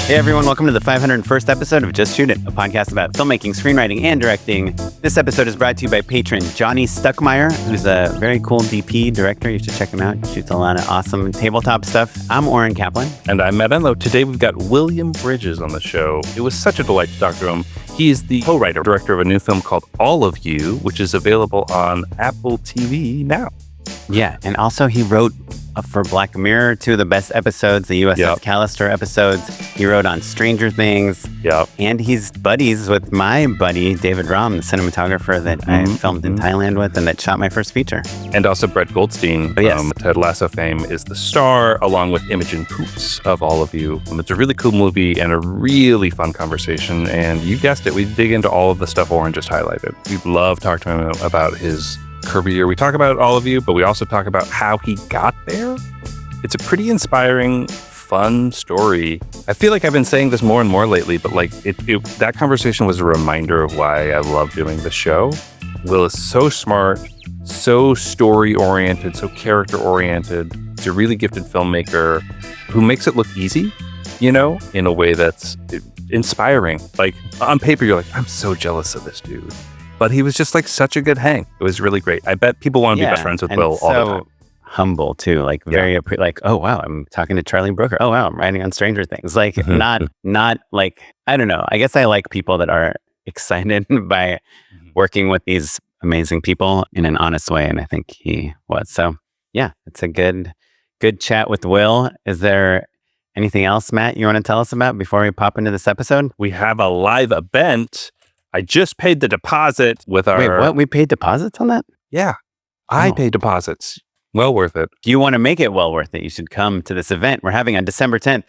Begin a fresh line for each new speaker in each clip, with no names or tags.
Hey everyone, welcome to the 501st episode of Just Shoot It, a podcast about filmmaking, screenwriting, and directing. This episode is brought to you by patron Johnny Stuckmeyer, who's a very cool DP director. You should check him out. He shoots a lot of awesome tabletop stuff. I'm Oren Kaplan.
And I'm Matt Enlow. Today we've got William Bridges on the show. It was such a delight to talk to him. He is the co-writer, director of a new film called All of You, which is available on Apple TV now.
Yeah, and also he wrote for Black Mirror, two of the best episodes, the USS Callister episodes. He wrote on Stranger Things.
Yep.
And he's buddies with my buddy, David Rom, the cinematographer that I filmed in Thailand with and that shot my first feature.
And also Brett Goldstein from Ted Lasso fame is the star, along with Imogen Poots of All of You. It's a really cool movie and a really fun conversation. And you guessed it, we dig into all of the stuff Oren just highlighted. We love talking to him about his career. We talk about All of You, but we also talk about how he got there. It's a pretty inspiring, fun story. I feel like I've been saying this more and more lately, but like that conversation was a reminder of why I love doing the show. Will is so smart, so story-oriented, so character-oriented. He's a really gifted filmmaker who makes it look easy, you know, in a way that's inspiring. Like on paper, you're like, I'm so jealous of this dude. But he was just like such a good hang. It was really great. I bet people want to be best friends with Will all the time.
Humble too, like very like, oh wow, I'm talking to Charlie Brooker. Oh wow, I'm writing on Stranger Things. Like not like, I don't know. I guess I like people that are excited by working with these amazing people in an honest way, and I think he was. So yeah, it's a good chat with Will. Is there anything else, Matt, you want to tell us about before we pop into this episode?
We have a live event. I just paid the deposit with our...
Wait, what? We paid deposits on that?
Yeah. I paid deposits. Well worth it.
If you want to make it well worth it, you should come to this event we're having on December 10th.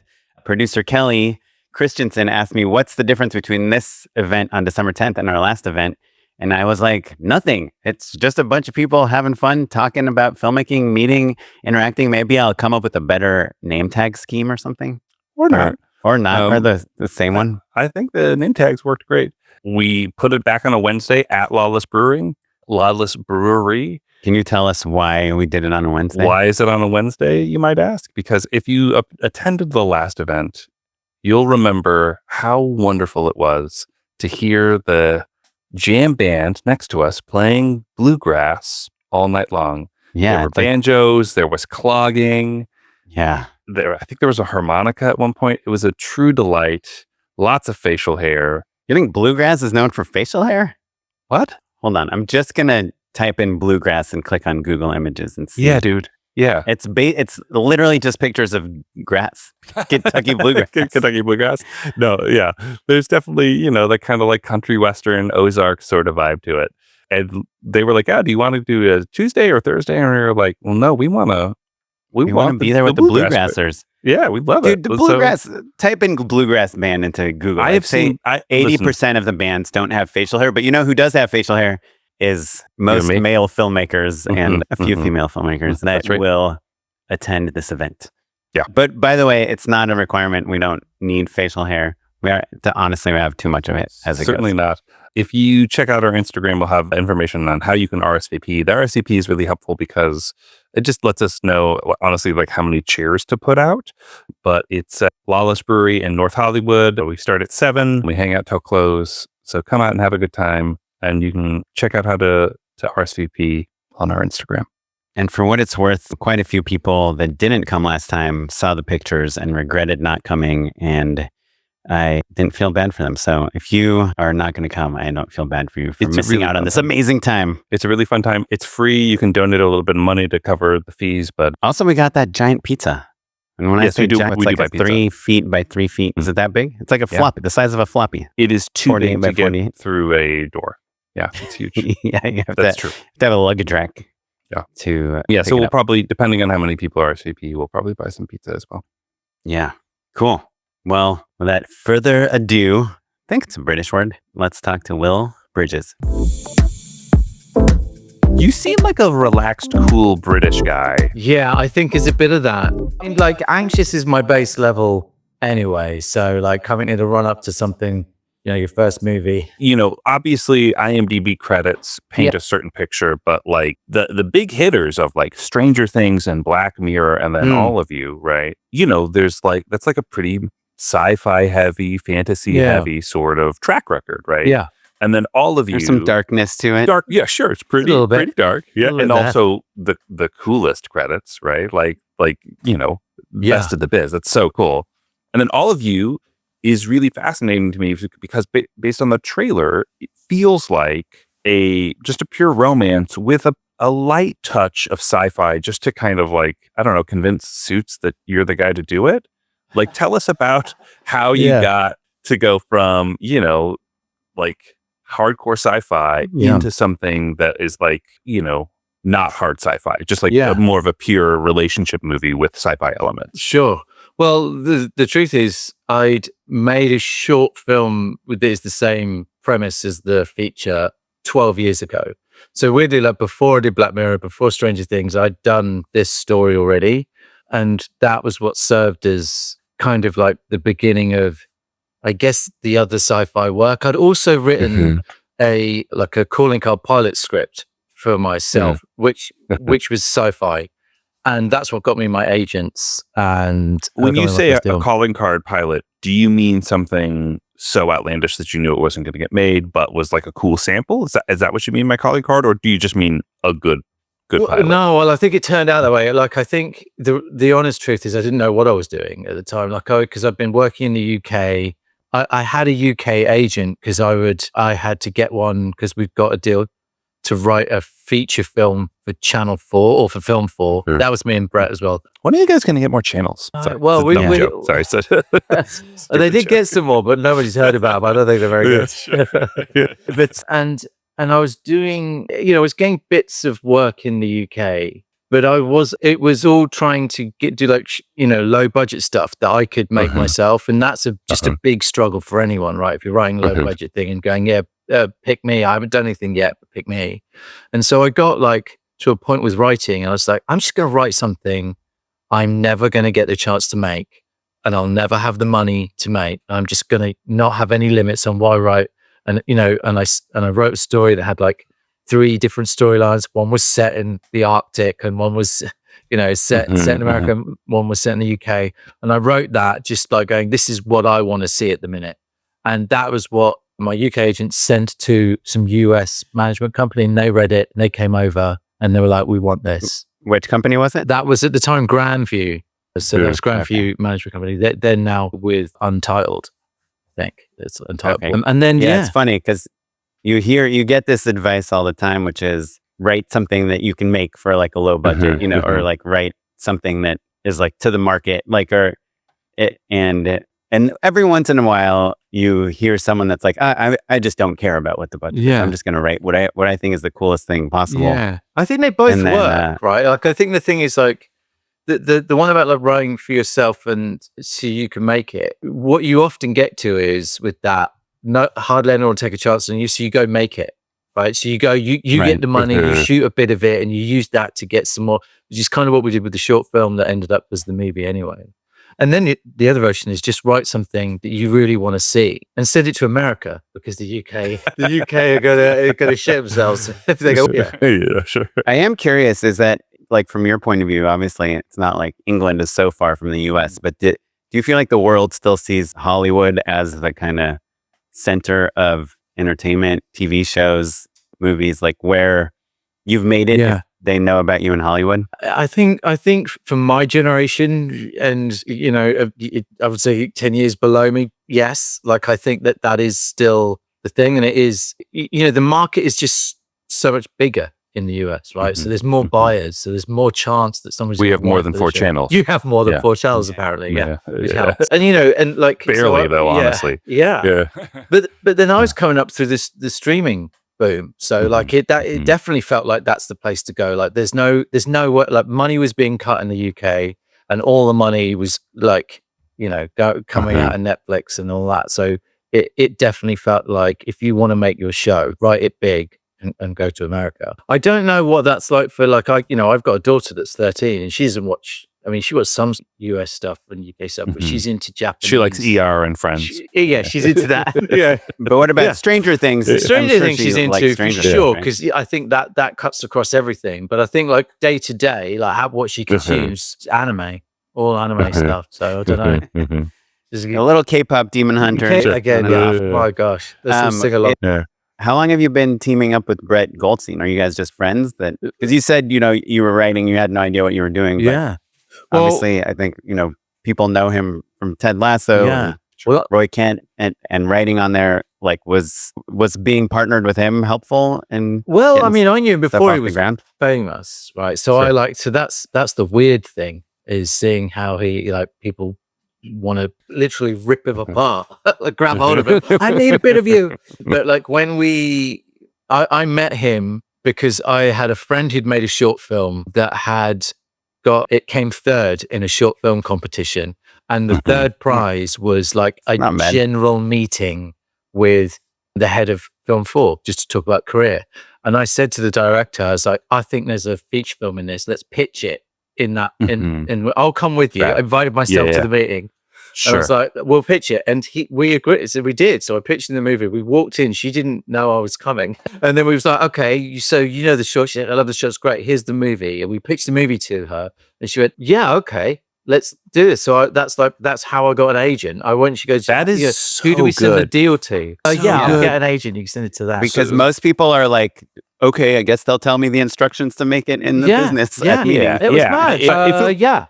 Producer Kelly Christensen asked me, what's the difference between this event on December 10th and our last event? And I was like, nothing. It's just a bunch of people having fun, talking about filmmaking, meeting, interacting. Maybe I'll come up with a better name tag scheme or something.
Or not.
Or the same one.
I think the name tags worked great. We put it back on a Wednesday at Lawless Brewery.
Can you tell us why we did it on a Wednesday?
Why is it on a Wednesday, you might ask? Because if you attended the last event, you'll remember how wonderful it was to hear the jam band next to us playing bluegrass all night long.
Yeah.
There were banjos, there was clogging.
Yeah.
I think there was a harmonica at one point. It was a true delight. Lots of facial hair.
You think bluegrass is known for facial hair?
What?
Hold on. I'm just going to type in bluegrass and click on Google Images and see.
Yeah, dude. Yeah.
It's literally just pictures of grass. Kentucky bluegrass.
Kentucky bluegrass? No, yeah. There's definitely, that kind of like country western Ozark sort of vibe to it. And they were like, do you want to do a Tuesday or Thursday? And we were like, well, no, we want to
be there with the bluegrassers.
Yeah, we love it.
Dude, the bluegrass, type in bluegrass band into Google. I've seen 80% of the bands don't have facial hair, but you know who does have facial hair is most male filmmakers and a few female filmmakers that will attend this event.
Yeah.
But by the way, it's not a requirement. We don't need facial hair. Honestly, we have too much of it as it
Certainly
goes.
Not. If you check out our Instagram, we'll have information on how you can RSVP. The RSVP is really helpful because it just lets us know, honestly, like how many chairs to put out. But it's at Lawless Brewery in North Hollywood. We start at 7. We hang out till close. So come out and have a good time. And you can check out how to RSVP on our Instagram.
And for what it's worth, quite a few people that didn't come last time saw the pictures and regretted not coming. And I didn't feel bad for them. So if you are not going to come, I don't feel bad for you for missing out on this amazing time.
It's a really fun time. It's free. You can donate a little bit of money to cover the fees, but
also we got that giant pizza. And when I say giant, it's like a 3 feet by 3 feet. Is it that big? It's like a floppy, the size of a floppy.
It is too big to get through a door. Yeah, it's huge.
That's true. To have a luggage rack.
Yeah.
So
we'll probably, depending on how many people RSVP, we'll probably buy some pizza as well.
Yeah. Cool. Well, without further ado, I think it's a British word. Let's talk to Will Bridges.
You seem like a relaxed, cool British guy.
Yeah, I think it's a bit of that. And like anxious is my base level anyway. So like coming in the run up to something, your first movie.
Obviously IMDb credits paint a certain picture, but like the big hitters of like Stranger Things and Black Mirror and then All of You, right? There's like, that's like a pretty sci-fi heavy, fantasy heavy sort of track record, right?
Yeah.
And then all of you,
There's some darkness to it.
dark, yeah, sure, it's pretty dark, yeah, and also the coolest credits, right? Like best of the biz. That's so cool. And then all of you is really fascinating to me because based on the trailer, it feels like just a pure romance with a light touch of sci-fi, just to kind of like, I don't know, convince Suits that you're the guy to do it. Like, tell us about how you got to go from, like hardcore sci-fi into something that is like, not hard sci-fi, just like more of a pure relationship movie with sci-fi elements.
Sure. Well, the truth is, I'd made a short film with the same premise as the feature 12 years ago. So weirdly, like before I did Black Mirror, before Stranger Things, I'd done this story already. And that was what served as kind of like the beginning of, I guess, the other sci-fi work. I'd also written a calling card pilot script for myself, which was sci-fi. And that's what got me my agents. And
when you say a calling card pilot, do you mean something so outlandish that you knew it wasn't going to get made, but was like a cool sample? Is that what you mean by calling card, or do you just mean a good pilot?
No, well, I think it turned out that way. Like, I think the honest truth is I didn't know what I was doing at the time. Like, because I've been working in the UK. I had a UK agent because I had to get one because we've got a deal to write a feature film for Channel 4 or for Film 4. Sure. That was me and Brett as well.
When are you guys going to get more channels?
Sorry, they did get some more, but nobody's heard about them. I don't think they're very good.
Yeah.
But and I was doing, I was getting bits of work in the UK, but it was all trying to do like, low budget stuff that I could make myself. And that's just a big struggle for anyone, right? If you're writing a low budget thing and going, pick me. I haven't done anything yet, but pick me. And so I got like to a point with writing, and I was like, I'm just going to write something I'm never going to get the chance to make, and I'll never have the money to make. I'm just going to not have any limits on what I write. And, I wrote a story that had like 3 different storylines. One was set in the Arctic, and one was, set in America, and one was set in the UK. And I wrote that just like going, this is what I want to see at the minute. And that was what my UK agent sent to some US management company, and they read it and they came over and they were like, we want this.
Which company was it?
That was at the time Grandview. So that was Grandview management company. They're now with Untitled, I think. It's Untitled.
Okay.
And then,
it's funny because you get this advice all the time, which is write something that you can make for like a low budget, or like write something that is like to the market, like, and every once in a while you hear someone that's like, I just don't care about what the budget is. I'm just going to write what I think is the coolest thing possible.
Yeah. I think they both work, right? Like, I think the thing is like, the one about like writing for yourself and so you can make it, what you often get to is with that, hardly anyone will take a chance on you, so you go make it, right? So you go, you get the money, you shoot a bit of it, and you use that to get some more, which is kind of what we did with the short film that ended up as the movie anyway. And then the other version is just write something that you really want to see and send it to America, because the UK are gonna shit themselves if they go.
Yeah, sure.
I am curious, is that like from your point of view, obviously it's not like England is so far from the US, but do you feel like the world still sees Hollywood as the kind of center of entertainment, TV shows, movies, like where you've made it?
Yeah.
They know about you in Hollywood?
I think from my generation, and I would say 10 years below me, yes. Like, I think that is still the thing, and it is. The market is just so much bigger in the US, right? So there's more buyers, so there's more chance that someone's.
We have more than 4 channels.
You have more than 4 channels, apparently. Yeah, which helps. And and like
barely though, honestly.
Yeah. But then I was coming up through the streaming boom. So like it definitely felt like that's the place to go. Like there's no like money was being cut in the UK, and all the money was like, coming out of Netflix and all that. So it definitely felt like if you want to make your show, write it big and go to America. I don't know what that's like for like, I've got a daughter that's 13 and she doesn't watch. I mean, she watches some US stuff and UK stuff, but she's into Japanese.
She likes ER and Friends.
She's into that. Yeah.
But what about Stranger Things?
Stranger Things she's into,
Stranger
for sure, because I think that cuts across everything. But I think like day to day, like what she consumes, is anime, all anime stuff. So I don't know.
A little K-pop Demon Hunter.
Again, my gosh. Let's sing along.
How long have you been teaming up with Brett Goldstein? Are you guys just friends? Because you said, you were writing, you had no idea what you were doing. But obviously, I think, people know him from Ted Lasso.
Yeah.
Well, Roy Kent and writing on there, like was being partnered with him helpful? And
I knew him before he was
famous,
right? So so that's the weird thing, is seeing how he, like, people want to literally rip him apart, like grab hold of him. I need a bit of you. But like when I met him because I had a friend who'd made a short film that it came third in a short film competition. And the third prize was like a general meeting with the head of Film 4, just to talk about career. And I said to the director, I was like, I think there's a feature film in this. Let's pitch it in that. And I'll come with you. I invited myself to the meeting. Sure. And I was like, we'll pitch it. And we agreed. So we did. So I pitched in the movie. We walked in. She didn't know I was coming. And then we was like, okay, so you know the short. She said, I love the short. It's great. Here's the movie. And we pitched the movie to her. And she went, yeah, okay, let's do this. So that's how I got an agent. I went, she goes,
that is so
who do we send the deal to?
So
I'll get an agent. You can send it to that.
Because most people are like, okay, I guess they'll tell me the instructions to make it in the business.
It was mad.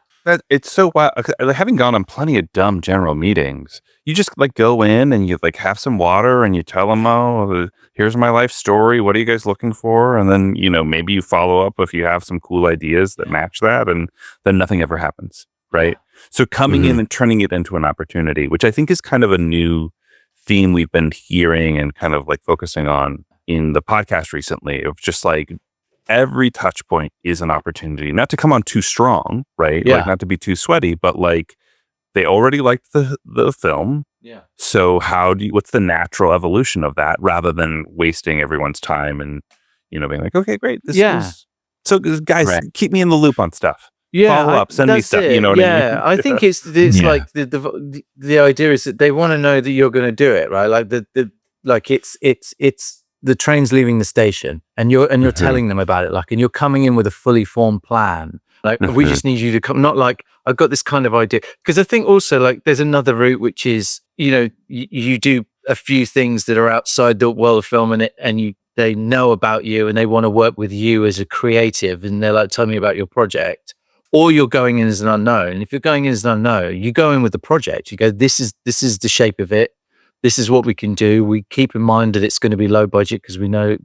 It's so wild. Like, having gone on plenty of dumb general meetings, you just like go in and you like have some water and you tell them, oh, here's my life story. What are you guys looking for? And then, maybe you follow up if you have some cool ideas that match that, and then nothing ever happens. Right. So coming in and turning it into an opportunity, which I think is kind of a new theme we've been hearing and kind of like focusing on in the podcast recently, of just like, every touch point is an opportunity, not to come on too strong, right? Like not to be too sweaty, but like they already liked the film. Yeah. So what's the natural evolution of that, rather than wasting everyone's time and, being like, okay, great. This is, so guys, keep me in the loop on stuff. Follow up, send me stuff. You know what I mean?
I think it's like the idea is that they want to know that you're going to do it, right? Like it's the train's leaving the station, and you're telling them about it, like, and you're coming in with a fully formed plan. Like, we just need you to come, not like, I've got this kind of idea. Because I think also, like, there's another route, which is, you do a few things that are outside the world of film, and they know about you, and they want to work with you as a creative, and they're like, tell me about your project. Or you're going in as an unknown. If you're going in as an unknown, you go in with the project. You go, this is the shape of it. This is what we can do. We keep in mind that it's going to be low budget because we know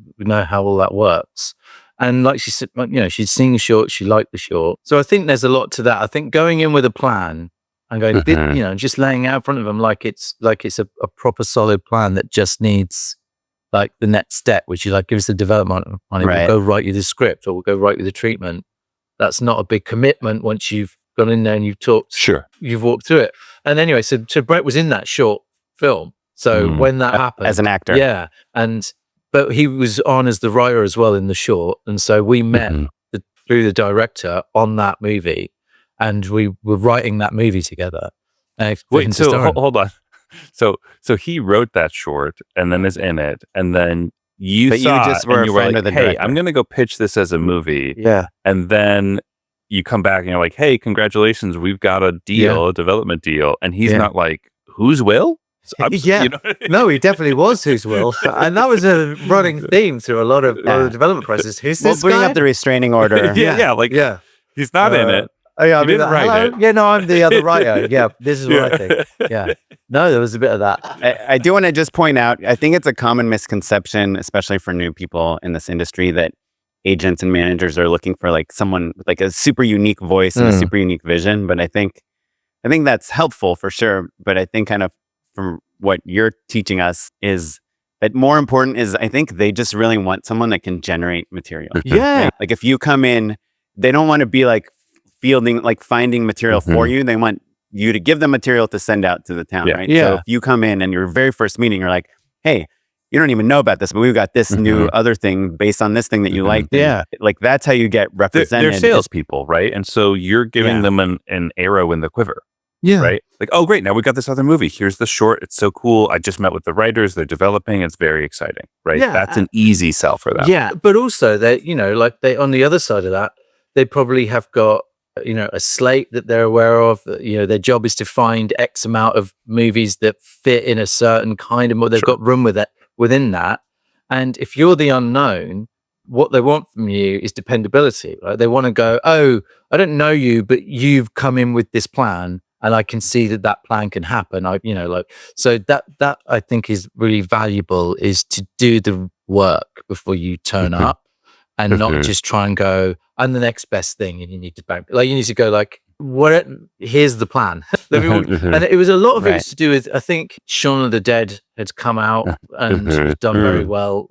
how all that works. And like she said, she'd seen the short, she liked the short. So I think there's a lot to that. I think going in with a plan and going, just laying out in front of them like it's a proper solid plan that just needs like the next step, which is like, give us the development money. We'll go write you the script, or we'll go write you the treatment. That's not a big commitment once you've gone in there and you've talked.
Sure.
You've walked through it. And anyway, so Brett was in that short film. So when that happened,
as an actor,
but he was on as the writer as well in the short, and so we met through the director on that movie, and we were writing that movie together.
Wait, so hold on, so he wrote that short and then is in it, and then you just were like, hey, I'm going to go pitch this as a movie, and then you come back and you're like, hey, congratulations, we've got a deal, a development deal, and he's not like, who's Will?
No, he definitely was who's Will, and that was a running theme through a lot of the development process. Who's this guy?
Bring up the restraining order.
He's not in it.
Oh yeah,
he didn't write it.
Yeah, no, I'm the other writer. Yeah, this is what I think. Yeah, no, there was a bit of that.
I do want to just point out, I think it's a common misconception, especially for new people in this industry, that agents and managers are looking for like someone with like a super unique voice and a super unique vision. But I think that's helpful for sure. But I think kind of from what you're teaching us is that more important is, I think they just really want someone that can generate material. Right? Like if you come in, they don't want to be like finding material for you. They want you to give them material to send out to the town, right? So if you come in and your very first meeting, you're like, hey, you don't even know about this, but we've got this new other thing based on this thing that you liked. Like that's how you get represented.
They're salespeople, right? And so you're giving them an arrow in the quiver. Right? Like, oh, great. Now we've got this other movie. Here's the short. It's so cool. I just met with the writers. They're developing. It's very exciting. Right? That's an easy sell for them.
Yeah. But also they, like they, on the other side of that, they probably have got a slate that they're aware of. Their job is to find X amount of movies that fit in a certain kind of, they've got room within that. And if you're the unknown, what they want from you is dependability. Right? They want to go, oh, I don't know you, but you've come in with this plan, and I can see that plan can happen. So that I think is really valuable, is to do the work before you turn up, and not just try and go, I'm the next best thing, and you need to you need to go like, here's the plan. And it was a lot of it was to do with, I think Shaun of the Dead had come out and done very well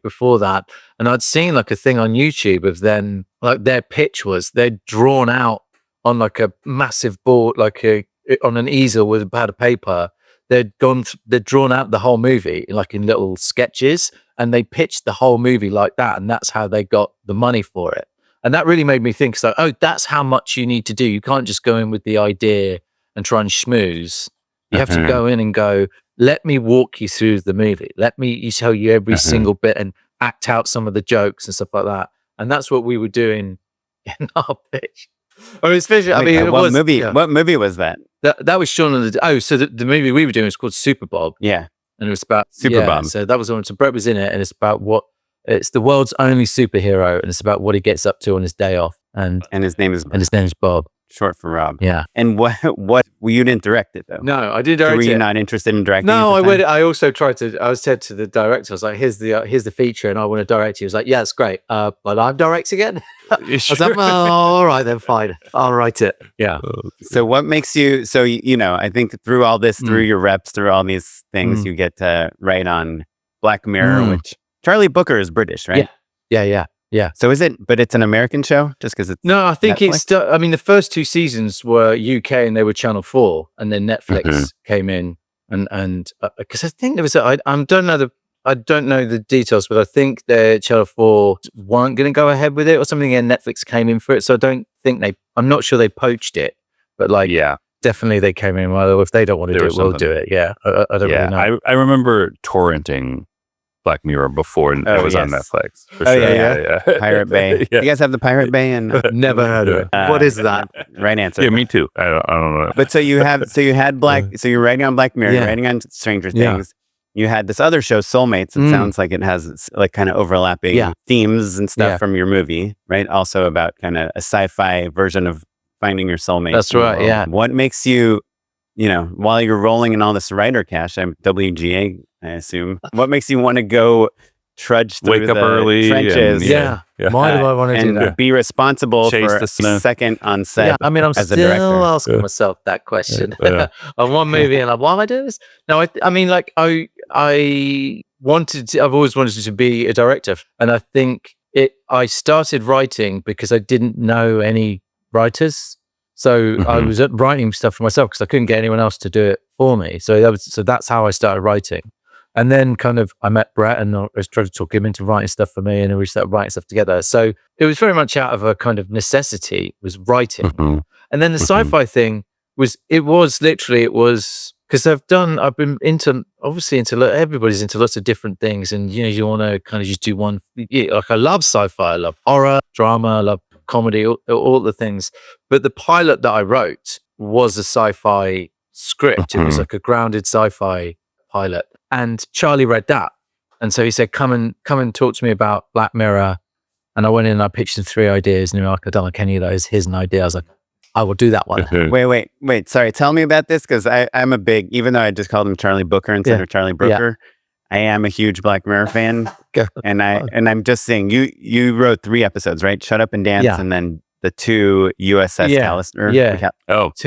before that, and I'd seen like a thing on YouTube of them, like their pitch was they'd drawn out on like a massive board, like on an easel with a pad of paper. They'd drawn out the whole movie like in little sketches, and they pitched the whole movie like that, and that's how they got the money for it. And that really made me think, so, oh, that's how much you need to do. You can't just go in with the idea and try and schmooze. You have to go in and go, let me walk you through the movie. Let me tell you every single bit and act out some of the jokes and stuff like that. And that's what we were doing in our pitch. Especially,
What movie was that?
That was Shaun of the Dead. Oh, so the movie we were doing was called Super Bob.
Yeah.
And it was about
Super Bob.
So that was the one. So Brett was in it, and it's about it's the world's only superhero, and it's about what he gets up to on his day off. And
his name is
Bob.
Short for Rob.
Yeah.
And what you didn't direct it though?
No, I did direct it.
Were you not interested in directing?
No, I also tried to. I said to the director, I was like, "Here's the feature, and I want to direct you." He was like, "Yeah, it's great, but I'm directing it." I was like, "Well, all right then, fine. I'll write it." Yeah.
So what makes you? So I think through all this, through your reps, through all these things, you get to write on Black Mirror, which Charlie Brooker is British, right?
Yeah.
So is it? But it's an American show, just because it's
no. I think
Netflix?
I mean, the first 2 seasons were UK, and they were Channel 4, and then Netflix came in, and because I think there was I don't know the details, but I think the Channel 4 weren't going to go ahead with it or something, and Netflix came in for it. So I don't think I'm not sure they poached it, but definitely they came in. Well, if they don't want to do it, we'll do it. Yeah, I don't really know.
I remember torrenting Black Mirror before it was on Netflix. For sure.
Yeah. Pirate Bay. You guys have the Pirate Bay? And
never heard of it. What is that?
Right answer.
Yeah, me too. I don't know.
But so you had so you're writing on Black Mirror, you're writing on Stranger Things. You had this other show, Soulmates. It sounds like it has like kind of overlapping themes and stuff from your movie, right? Also about kind of a sci-fi version of finding your soulmate.
That's right. Yeah.
What makes you, while you're rolling in all this writer cash, I'm WGA, I assume. What makes you want to go trudge through
Wake up early
trenches?
Why do I want to do that?
Be responsible
Chase
for
the
a
Smith.
second on set.
Yeah, I mean, I'm
as a
still
director.
asking myself that question on one movie, and why am I doing this? No, I mean, like I've always wanted to be a director, and I think I started writing because I didn't know any writers. So I was writing stuff for myself because I couldn't get anyone else to do it for me. So that's how I started writing. And then kind of I met Brett, and I was trying to talk him into writing stuff for me, and we started writing stuff together. So it was very much out of a kind of necessity, was writing. And then the sci-fi thing was because I've been into everybody's into lots of different things, and you want to kind of just do one. Like I love sci-fi, I love horror, drama, I love comedy, all the things. But the pilot that I wrote was a sci-fi script. It was like a grounded sci-fi pilot, and Charlie read that, and so he said, "Come and talk to me about Black Mirror." And I went in and I pitched him 3 ideas, and he was like, "I don't like any of those. Here's an idea." I was like, "I will do that one."
Wait. Sorry. Tell me about this, because I'm a big, even though I just called him Charlie Booker instead of Charlie Brooker, I am a huge Black Mirror fan. And I'm just saying, you wrote 3 episodes, right? Shut Up and Dance, and then the 2 USS Callister.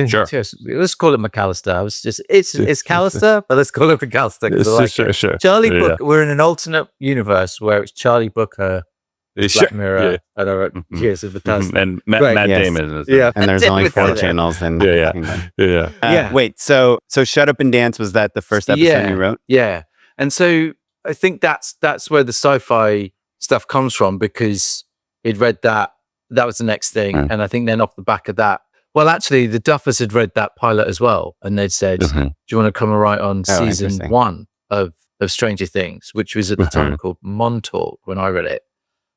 Sure.
Let's call it McAllister. It's Callister, but let's call it McAllister.
Sure.
Charlie Booker. We're in an alternate universe where it's Charlie Booker, Black Mirror, and I wrote here's the McAllister.
And Matt Damon is
and there's only 4 channels. And wait, so Shut Up and Dance, was that the first episode you wrote?
Yeah. And so I think that's where the sci-fi stuff comes from, because he'd read that was the next thing. And I think then off the back of that, well, actually the Duffers had read that pilot as well, and they'd said, "Do you want to come and write on season 1 of Stranger Things," which was at the time called Montauk when I read it.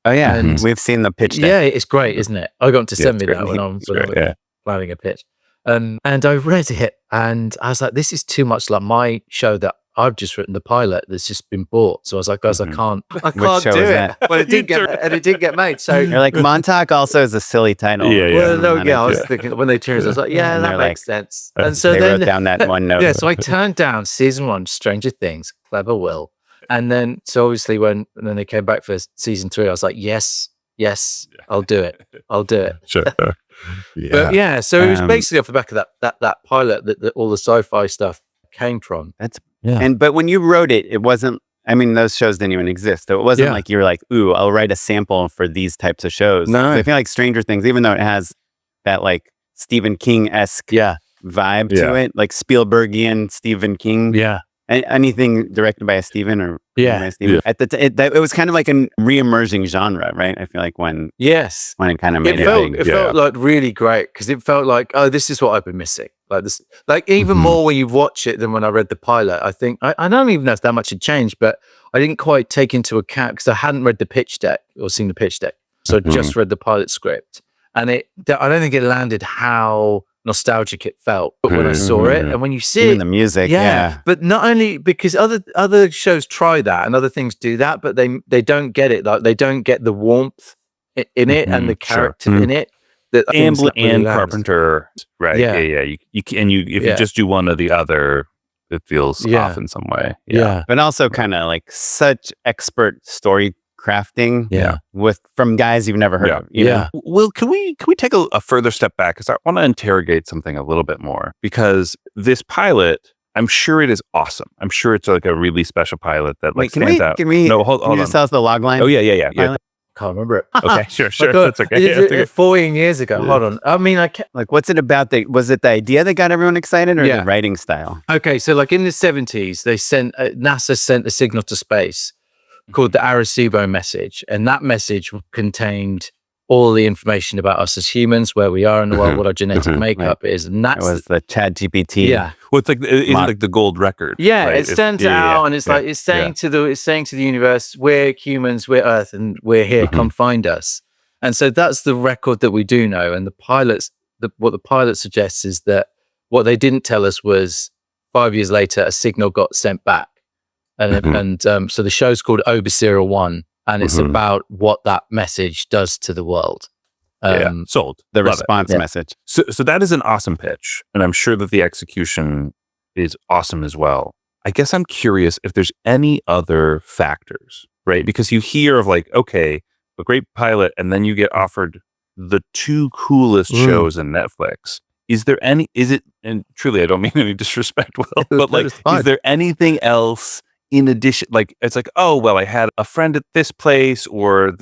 Oh yeah,
And
we've seen the pitch deck.
yeah, it's great, isn't it? I got him to send me
great.
that when I'm
Yeah.
planning a pitch. And I read it and I was like, this is too much like my show that I've just written, the pilot that's just been bought. So I was like, guys, I can't
show
do
is
it.
that?
Well, it did get made. So
You're like, Montauk also is a silly title.
Yeah,
well, no,
Not
yeah, I was
into it.
thinking when they turned, I was like, yeah,
And
that
they're
makes
like-
sense. And so
They
then
wrote down that one note.
yeah, so I turned down season 1, Stranger Things, Clever Will. And then, so obviously when they came back for season 3, I was like, yes, I'll do it.
Sure.
But yeah, so it was
Um,
basically off the back of that pilot that all the sci-fi stuff came from.
But when you wrote it, it wasn't. I mean, those shows didn't even exist. So it wasn't like you were like, "Ooh, I'll write a sample for these types of shows."
No.
I feel like Stranger Things, even though it has that like Stephen King-esque vibe to it, like Spielbergian Stephen King.
Yeah.
Anything directed by a Stephen or
Yeah.
by a Stephen. At the it was kind of like a re-emerging genre, right? I feel like when it kind of made it big.
It felt like really great because it felt like, oh, this is what I've been missing. Like this, like even more when you watch it than when I read the pilot. I think I don't even know if that much had changed, but I didn't quite take into account because I hadn't read the pitch deck or seen the pitch deck, so I just read the pilot script, and I don't think it landed how nostalgic it felt. But when I saw it, and when you see
Even the music,
but not only because other shows try that and other things do that, but they don't get it. Like they don't get the warmth in it and the character in it. That
Amblin
really
and
lands.
Carpenter, right?
Yeah.
You can if you just do one or the other, it feels off in some way.
but also kind of like such expert story crafting,
Yeah.
from guys you've never heard of. You know?
Well, can we take a further step back? Because I want to interrogate something a little bit more. Because this pilot, I'm sure it is awesome. I'm sure it's like a really special pilot that like stands out.
Can we?
No, hold
can you
on.
just tell us the log line?
Oh yeah.
Pilot?
Can't remember it.
Okay, sure.
My God,
That's okay.
Is it 14 years ago? Hold on. I mean, I can't.
Like, what's it about? Was it the idea that got everyone excited, or
Yeah.
the writing style?
Okay, so like in the 70s, they sent NASA sent a signal to space called the Arecibo message, and that message contained all the information about us as humans, where we are in the world, what our genetic makeup is, and
It
that's
was the Chad GPT.
yeah.
Well, it's like the gold record.
Yeah,
right?
it stands out, and it's like it's saying to the universe, we're humans, we're Earth, and we're here. Come find us. And so that's the record that we do know. And the pilots, what the pilot suggests is that what they didn't tell us was 5 years later a signal got sent back, and so the show's called Obasira 1, and it's about what that message does to the world.
Sold.
The
Love
response message.
So that is an awesome pitch, and I'm sure that the execution is awesome as well. I guess I'm curious if there's any other factors, right? Because you hear of like, okay, a great pilot, and then you get offered the 2 coolest shows in Netflix. Is it, and truly, I don't mean any disrespect, Will, but like, is there anything else in addition? Like, it's like, oh, well, I had a friend at this place, or,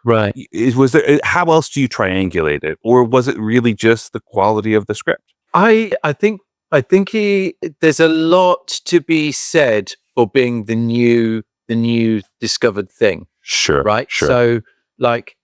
Right.
Was there? How else do you triangulate it, or was it really just the quality of the script?
I think there's a lot to be said for being the new discovered thing.
Sure.
Right.
Sure.
So like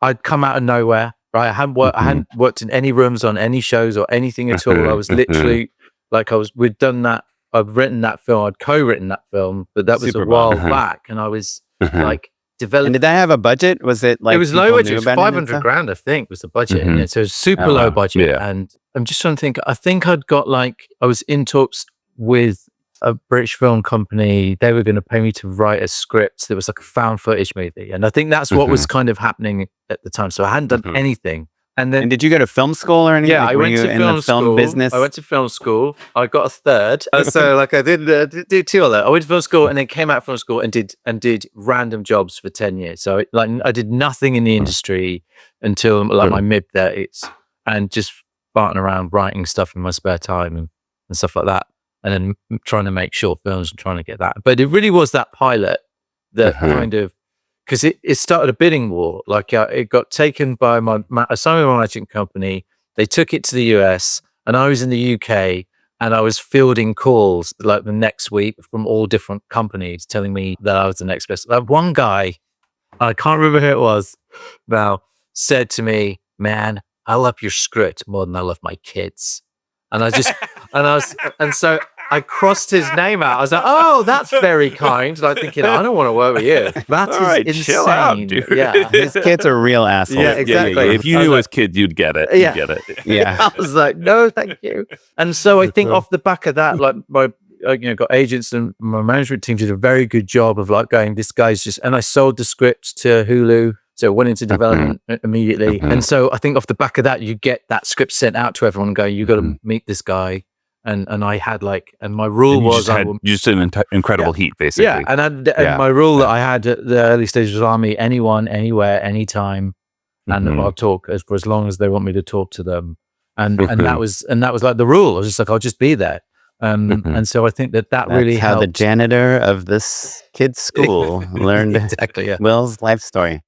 I'd come out of nowhere. Right. I hadn't worked in any rooms on any shows or anything at all. I was literally like we'd done that. I've written that film. I'd co-written that film, but that was
Super
a while
bomb.
back, and I was like developing.
And did that have a budget? Was it like
It was low
people
budget.
knew
It was
about it and
500
stuff?
grand, I think, was the budget. And so it was super
Oh,
low
wow.
budget.
Yeah.
And I'm just trying to think. I think I'd got I was in talks with a British film company. They were going to pay me to write a script that was like a found footage movie. And I think that's what was kind of happening at the time. So I hadn't done anything. And then
And did you go to film school or anything?
yeah,
Like,
I
were
went
you
to
in
film
the film
school.
business.
I went to film school. I got a third. So like I did do 2 of that. I went to film school and then came out of film school and did random jobs for 10 years. So I did nothing in the industry until like my mid-30s, and just farting around writing stuff in my spare time and stuff like that. And then trying to make short films and trying to get that. But it really was that pilot that kind of, because it started a bidding war. Like it got taken by a Simon Magic company. They took it to the US, and I was in the UK, and I was fielding calls like the next week from all different companies telling me that I was the next best. Like one guy, I can't remember who it was now, said to me, "Man, I love your script more than I love my kids." And I just, and so I crossed his name out. I was like, oh, that's very kind. Like thinking, I don't want to work with you. That is
right,
insane.
chill out, dude.
Yeah.
His kids are real assholes.
Yeah, exactly.
If you knew as kids, you'd get it.
Yeah.
You'd get it.
Yeah.
I was like, no, thank you. And so I think off the back of that, like my got agents and my management team did a very good job of like going, this guy's just, and I sold the script to Hulu. So it went into development immediately. And so I think off the back of that, you get that script sent out to everyone and go, you got to meet this guy. And I had like, and my rule was
you just had an incredible heat, basically.
Yeah. And my rule that I had at the early stages was I'll meet anyone, anywhere, anytime. And I'll talk for as long as they want me to talk to them. And that was like the rule. I was just like, I'll just be there. And so I think that really
how
helped.
the janitor of this kid's school learned
exactly, yeah.
Will's life story.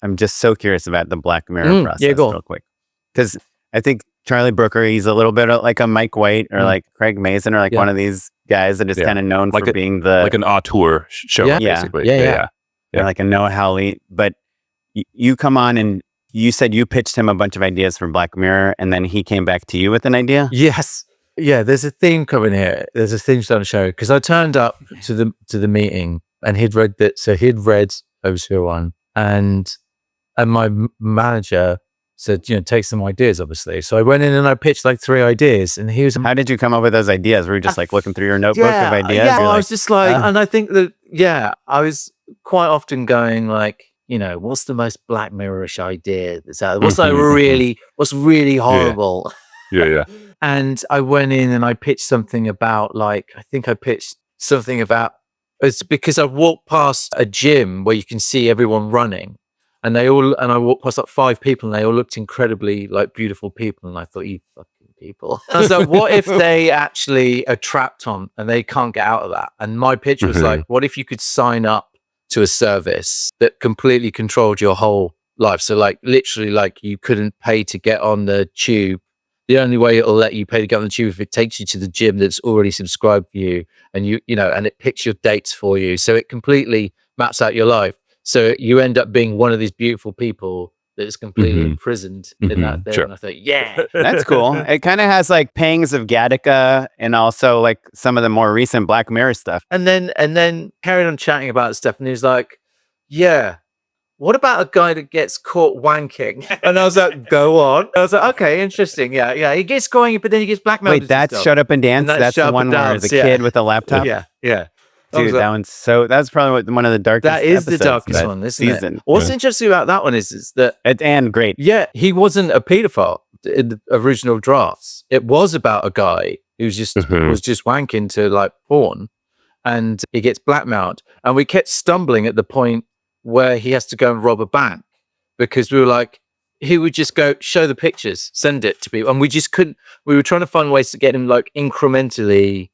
I'm just so curious about the Black Mirror process real quick. Because I think Charlie Brooker, he's a little bit like a Mike White or like Craig Mason or like one of these guys that is kind of known for being the...
Like an auteur show, basically.
Yeah.
Or like a Noah Hawley. But you come on and you said you pitched him a bunch of ideas for Black Mirror and then he came back to you with an idea?
Yes. Yeah, there's a theme coming here. There's a theme on the show. Because I turned up to the meeting and he'd read that. So he'd read Obi-Wan and my manager said, take some ideas, obviously. So I went in and I pitched like 3 ideas and he was...
How did you come up with those ideas? Were you just like looking through your notebook of ideas?
Yeah, I was just like, and I think that, I was quite often going like, what's the most Black Mirror-ish idea that's out there? What's like what's really horrible?
Yeah.
And I went in and I pitched something about it's because I walked past a gym where you can see everyone running. And I walked past like 5 people and they all looked incredibly like beautiful people. And I thought, you fucking people. I was like, what if they actually are trapped on and they can't get out of that? And my pitch was like, what if you could sign up to a service that completely controlled your whole life? So like literally like you couldn't pay to get on the tube. The only way it'll let you pay to get on the tube if it takes you to the gym that's already subscribed for you and and it picks your dates for you. So it completely maps out your life. So you end up being one of these beautiful people that is completely imprisoned in that thing. Sure. And I thought,
that's cool. It kind of has like Pangs of Gattaca and also like some of the more recent Black Mirror stuff.
And then carried on chatting about stuff. And he was like, what about a guy that gets caught wanking? And I was like, go on. I was like, okay, interesting. Yeah. He gets going, but then he gets blackmailed.
Wait, that's Shut Up and Dance? That's the one where the kid with the laptop?
Yeah.
Dude, that's probably one of the darkest.
That is the darkest one, isn't
season.
It? What's interesting about that one is that
and great.
Yeah, he wasn't a pedophile in the original drafts. It was about a guy who's just was just wanking to like porn, and he gets blackmailed. And we kept stumbling at the point where he has to go and rob a bank because we were like, he would just go show the pictures, send it to people, and we just couldn't. We were trying to find ways to get him like incrementally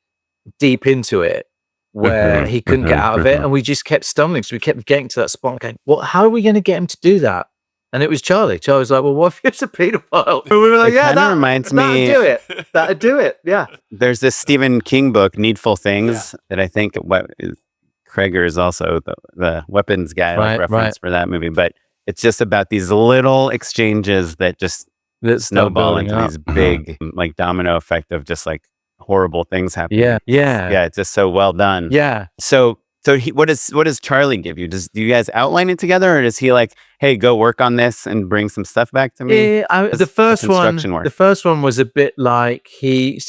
deep into it, where he couldn't get out of it, and we just kept stumbling. So we kept getting to that spot, going, how are we going to get him to do that? And it was Charlie. Charlie was like, well, what if it's a pedophile? And we were like, that reminds me. That'd do it. Yeah.
There's this Stephen King book, Needful Things, that I think Krager is also the weapons guy reference for that movie. But it's just about these little exchanges that just snowball into these big like domino effect of just like horrible things happening. Yeah. It's just so well done.
Yeah.
So what does Charlie give you? Do you guys outline it together, or does he like, hey, go work on this and bring some stuff back to me?
The first one was a bit like I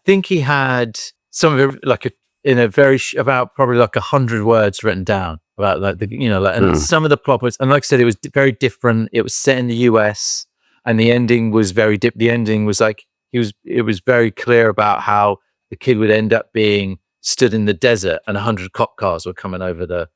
think he had some of it like about probably like 100 words written down about like and some of the plot points. And like I said, it was very different. It was set in the US, and the ending was very the ending was like it was very clear about how the kid would end up being stood in the desert and 100 cop cars were coming over the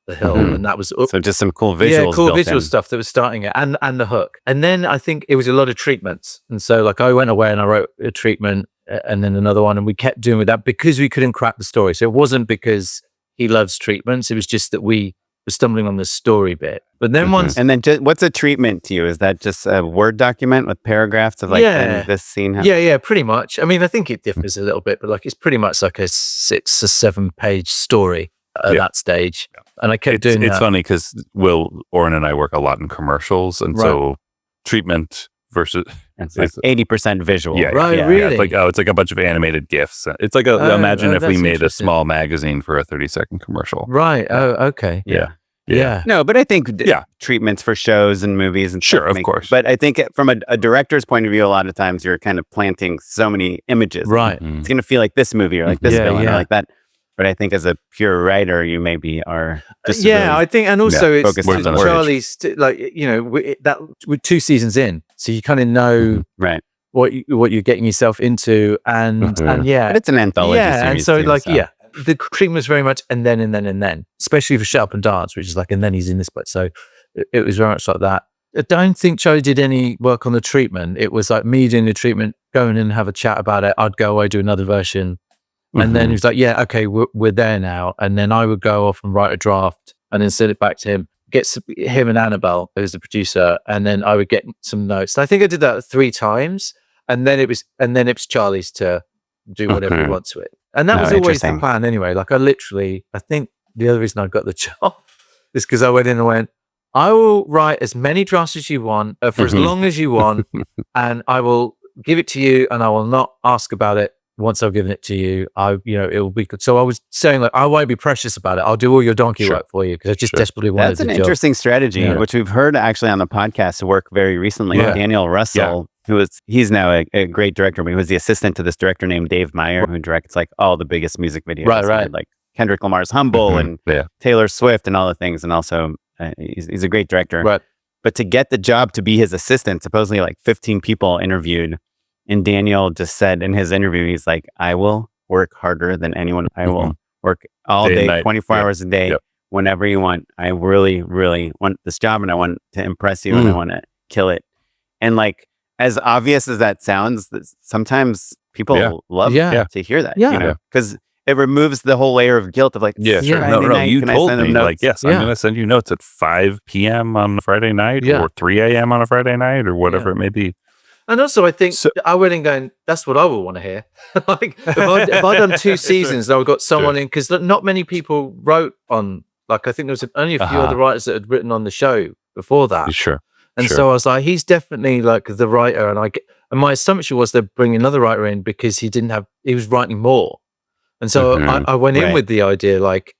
hill, and that was
so just some cool visual
stuff that was starting it, and the hook. And then I think it was a lot of treatments, and so like I went away and I wrote a treatment and then another one, and we kept doing with that because we couldn't crack the story. So it wasn't because he loves treatments, it was just that we were stumbling on the story bit. But then
what's a treatment to you? Is that just a Word document with paragraphs of like this scene?
Pretty much. I mean, I think it differs a little bit, but like it's pretty much like a 6 or 7 page story at that stage. And I kept doing that.
It's funny because Oren and I work a lot in commercials, and so treatment versus
It's like 80% visual.
Yeah,
Right,
yeah,
really?
it's like a bunch of animated GIFs. It's like imagine if we made a small magazine for a 30-second commercial.
Right. Oh, okay.
Yeah.
No, but I think treatments for shows and movies and
Sure,
stuff
of course.
But I think from a director's point of view, a lot of times you're kind of planting so many images.
Right.
It's going to feel like this movie or like this villain or like that. But I think as a pure writer, you maybe are just
I think, and also it's
focused on
Charlie's like with 2 seasons in, so you kind of know
right
what you're getting yourself into, and
but it's an anthology series
and so
too,
the treatment was very much and then, especially for Shut Up and Dance, which is like and then he's in this place, so it was very much like that. I don't think Charlie did any work on the treatment. It was like me doing the treatment, going in and have a chat about it. I'd go away, do another version. And then he was like, yeah, okay, we're there now. And then I would go off and write a draft and then send it back to him, him and Annabelle, who's the producer. And then I would get some notes. I think I did that 3 times. And then it was Charlie's to do whatever he wants with it. And that was always the plan anyway. Like I think the other reason I got the job is because I went in and went, I will write as many drafts as you want for as long as you want. And I will give it to you and I will not ask about it. Once I've given it to you, it will be good. So I was saying, like, I won't be precious about it. I'll do all your donkey work for you because I just desperately wanted
That's an interesting strategy, which we've heard actually on the podcast work very recently with Daniel Russell, he's now a great director, but he was the assistant to this director named Dave Meyer, who directs like all the biggest music videos.
Right.
Like Kendrick Lamar's Humble and Taylor Swift and all the things. And also he's a great director.
Right.
But to get the job to be his assistant, supposedly like 15 people interviewed. And Daniel just said in his interview, he's like, I will work harder than anyone. I will work all day 24 hours a day, whenever you want. I really, really want this job and I want to impress you and I want to kill it. And like, as obvious as that sounds, sometimes people love to hear that, because it removes the whole layer of guilt of like,
no, you told me like, yes, I'm going to send you notes at 5 p.m. on a Friday night or 3 a.m. on a Friday night or whatever it may be.
And also, I think I went in going, that's what I would want to hear. Like, if I'd done 2 seasons, and I got someone in, because not many people wrote on, like, I think there was only a few other writers that had written on the show before that.
Sure.
And so I was like, he's definitely like the writer. And my assumption was they'd bring another writer in because he was writing more. And so I went in with the idea, like,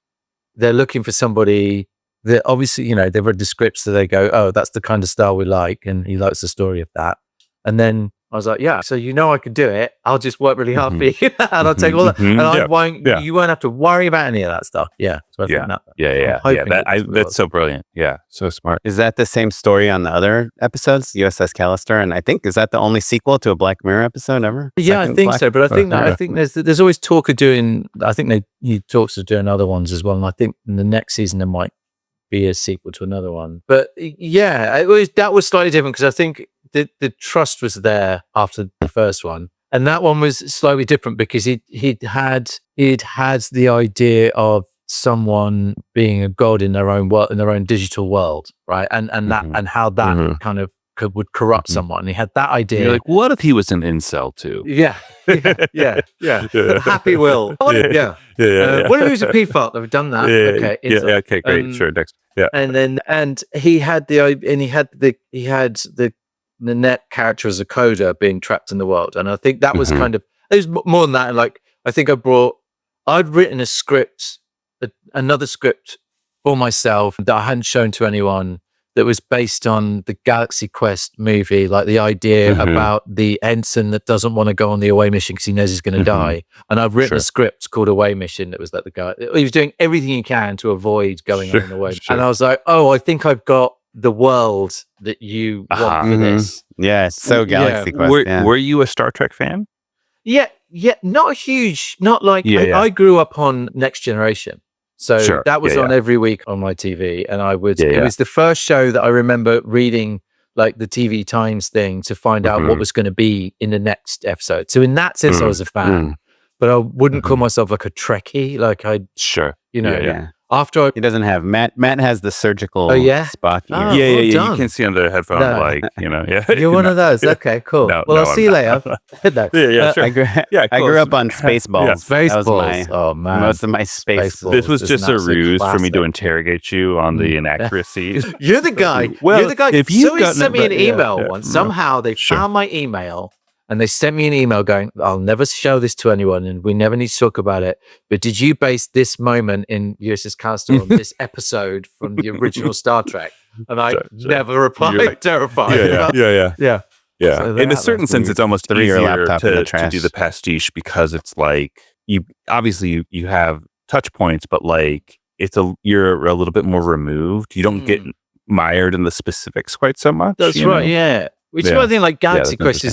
they're looking for somebody that obviously, they've read the script, so they go, oh, that's the kind of style we like. And he likes the story of that. And then I was like, yeah, so I could do it. I'll just work really hard for you and I'll take all that. And you won't have to worry about any of that stuff. Yeah. So
that's so brilliant. Yeah. So smart.
Is that the same story on the other episodes, USS Callister? And I think, is that the only sequel to a Black Mirror episode ever?
Yeah, I think so. But I think there's always talk of doing, I think he talks of doing other ones as well. And I think in the next season, there might be a sequel to another one. But yeah, that was slightly different because I think the trust was there after the first one, and that one was slightly different because he'd had the idea of someone being a god in their own world, in their own digital world, right? And that and how that kind of would corrupt someone. He had that idea.
You're like, what if he was an incel too?
Yeah. Happy Will. What if he was a P-fart? They've done that.
Okay, great. Sure, next. Yeah.
And he had the net character as a coder being trapped in the world. And I think that was kind of, it was more than that. Like, I think I'd written a script, another script for myself that I hadn't shown to anyone, that was based on the Galaxy Quest movie, like the idea about the ensign that doesn't want to go on the away mission because he knows he's going to die. And I've written a script called Away Mission that was like the guy, he was doing everything he can to avoid going on the away mission. And I was like, oh, I think I've got the world that you want for this.
Yeah, it's so Galaxy Quest.
Were you a Star Trek fan?
Yeah, not a huge, not like, I grew up on Next Generation. So that was on every week on my TV. And it was the first show that I remember reading like the TV Times thing to find out what was going to be in the next episode. So in that sense, I was a fan, but I wouldn't call myself like a Trekkie. Like after
He doesn't have Matt. Matt has the surgical Spock ear.
Oh,
yeah.
well
You
done.
can see on the headphone,
No.
like, yeah.
You're one of those. Okay, cool.
No,
I'll
I'm
see you
not.
later. No.
Yeah, sure.
I grew up on Spaceballs.
Spaceballs.
That was my,
Oh man,
most of my space.
Spaceballs.
This was
is
just
an
a
absolute
ruse for me to
classic.
interrogate you on the inaccuracies.
You're the guy.
Well,
You're the guy.
if you've
Somebody
gotten
sent
it
me an
right- yeah,
email
yeah,
once.
no.
Somehow they
Sure.
found my email and they sent me an email going, "I'll never show this to anyone, and we never need to talk about it. But did you base this moment in USS Callister on this episode from the original Star Trek?" And I
Sure.
never replied.
You're like,
terrified.
Yeah.
So
In a
that
certain
was
sense, it's almost
Threw your
easier
laptop in the
to
trash.
do the pastiche because it's like you obviously you have touch points, but like you're a little bit more removed. You don't get mired in the specifics quite so much.
That's
you
right.
know?
Yeah. Which is
Yeah.
why I think like Galaxy
that's
Quest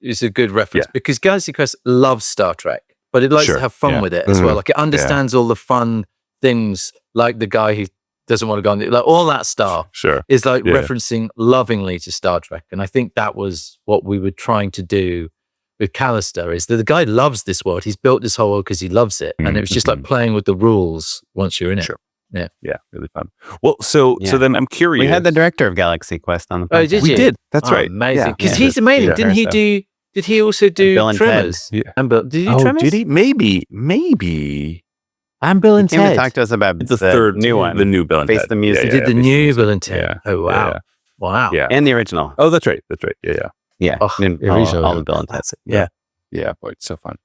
is a good reference because Galaxy Quest loves Star Trek, but it likes
Sure.
to have fun
Yeah.
with it as well. Like it understands all the fun things, like the guy who doesn't want to go on, like all that stuff
Sure.
is like
Yeah.
referencing lovingly to Star Trek. And I think that was what we were trying to do with Callister, is that the guy loves this world. He's built this whole world because he loves it. And it was just like playing with the rules once you're in it.
Sure.
Yeah.
Yeah, really fun. Well, so then I'm curious.
We had the director of Galaxy Quest on the podcast.
Oh, did
We
you?
did. That's
Oh,
right.
Amazing. Because
Yeah.
he's amazing.
Yeah.
Didn't he do, did he also do
Bill and Ted.
Tremors?
Yeah.
And Bill, did he do
Oh,
Tremors?
did he? Maybe.
And Bill and
He came to
Ted.
talk to us about
It's the
the
third
new one,
the new Bill and
Face
Ted.
the Music.
He did the
Face
new Bill and Ted.
Yeah.
Oh, wow.
Yeah.
Wow.
Yeah.
and the original.
Oh, that's right. Yeah.
Yeah,
Oh,
and
the
all
original.
the Bill and Ted.
Yeah.
Yeah. Boy, it's so fun.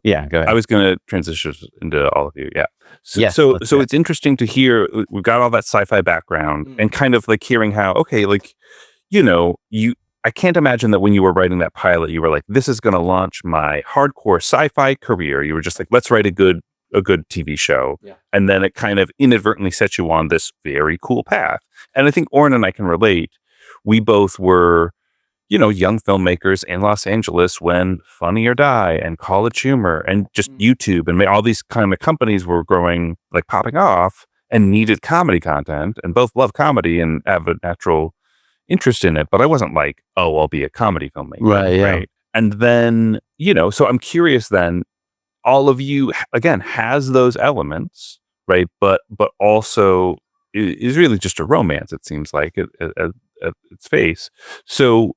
Yeah, go ahead.
I was going to transition into all of you. Yeah. So,
Yes,
so,
let's
so
do it.
it's interesting to hear, we've got all that sci-fi background and kind of like hearing how, okay, like, I can't imagine that when you were writing that pilot, you were like, this is going to launch my hardcore sci-fi career. You were just like, let's write a good TV show.
Yeah.
And then it kind of inadvertently set you on this very cool path. And I think Oren and I can relate. We both were, young filmmakers in Los Angeles when Funny or Die and College Humor and just YouTube and all these kind of companies were growing, like popping off and needed comedy content, and both love comedy and have a natural interest in it. But I wasn't like, oh, I'll be a comedy filmmaker.
Right, yeah.
Right. And then, so I'm curious then, all of you, again, has those elements, right? But also is really just a romance, it seems like, at its face. So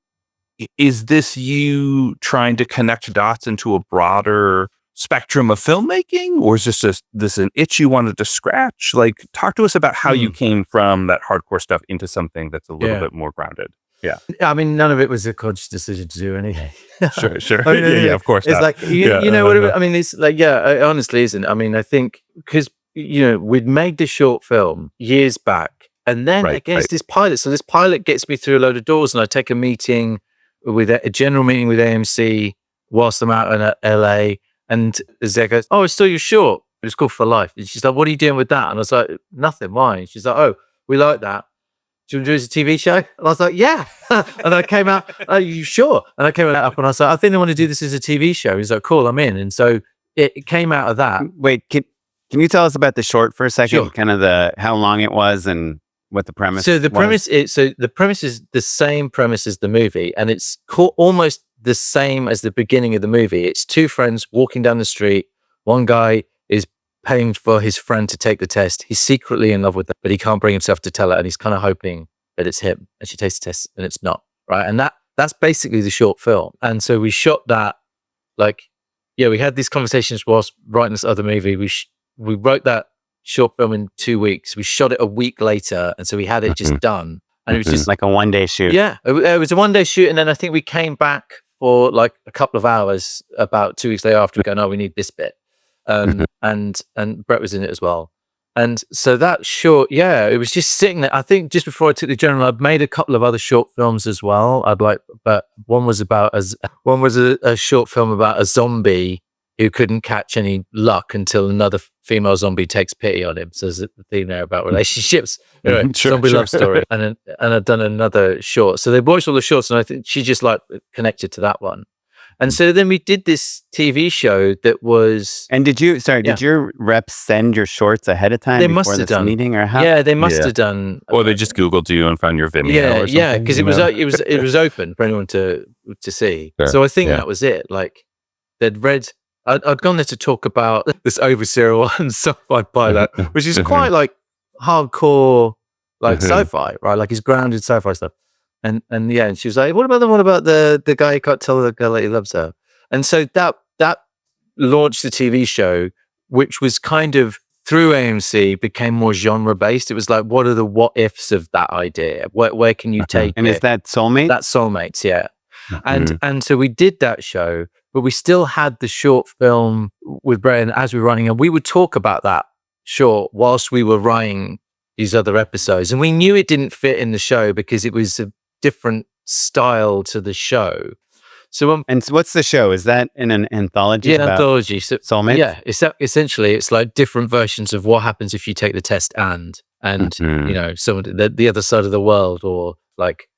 is this you trying to connect dots into a broader spectrum of filmmaking, or is this an itch you wanted to scratch? Like, talk to us about how you came from that hardcore stuff into something that's a little bit more grounded. Yeah.
I mean, none of it was a conscious decision to do anything.
Sure.
I mean,
yeah, of course.
It's
not.
like, you know what I mean? It's like, it honestly isn't. I mean, I think because, we'd made this short film years back, and then it's this pilot. So this pilot gets me through a load of doors, and I take a meeting with a general meeting with AMC whilst I'm out in LA. And Zed goes, "Oh, it's still your short. It's called For Life." And she's like, "What are you doing with that?" And I was like, "Nothing. Why?" And she's like, "Oh, we like that. Do you want to do it as a TV show?" And I was like, "Yeah." And I came out, "Are you sure?" And I came up and I was like, "I think I want to do this as a TV show." He's like, "Cool, I'm in." And so it came out of that.
Wait, can you tell us about the short for a second?
Sure.
Kind of how long it was and what the premise.
So the
was?
premise is the same premise as the movie, and it's almost the same as the beginning of the movie. It's two friends walking down the street. One guy is paying for his friend to take the test. He's secretly in love with her, but he can't bring himself to tell her, and he's kind of hoping that it's him. And she takes the test, and it's not, right? And that's basically the short film. And so we shot that, we had these conversations whilst writing this other movie. We wrote that short film in 2 weeks. We shot it a week later, and so we had it just done. And it was just
like a one-day shoot.
Yeah, it was a one-day shoot, and then I think we came back for like a couple of hours about 2 weeks later after going, "Oh, we need this bit," and Brett was in it as well. And so that short, it was just sitting there. I think just before I took the general, I'd made a couple of other short films as well. But one was a short film about a zombie who couldn't catch any luck until another female zombie takes pity on him. So there's a theme there about relationships. Anyway, zombie love story. And I'd done another short. So they watched all the shorts, and I think she just connected to that one. And so then we did this TV show that was.
And did your reps send your shorts ahead of time?
They
before
must have
this
done
meeting, or how?
Yeah, they must have done.
Or they just Googled you and found your Vimeo. or something,
Yeah, because it was open for anyone to see.
Sure.
So I think that was it. Like they'd read I'd gone there to talk about this overseer on sci-fi pilot, which is quite like hardcore, like sci-fi, right? Like it's grounded sci-fi stuff. And she was like, what about the guy who can't tell the girl that he loves her? And so that launched the TV show, which was kind of through AMC became more genre based. It was like, what are the what ifs of that idea? Where can you take
and
it?
is that Soulmate?
That's Soulmates, yeah. And so we did that show, but we still had the short film with Brett, and as we were running, and we would talk about that short whilst we were writing these other episodes. And we knew it didn't fit in the show because it was a different style to the show. So,
and what's the show? Is that in an anthology?
Yeah, anthology. So,
Soulmates?
Yeah, essentially, it's like different versions of what happens if you take the test and you know, someone the other side of the world, or like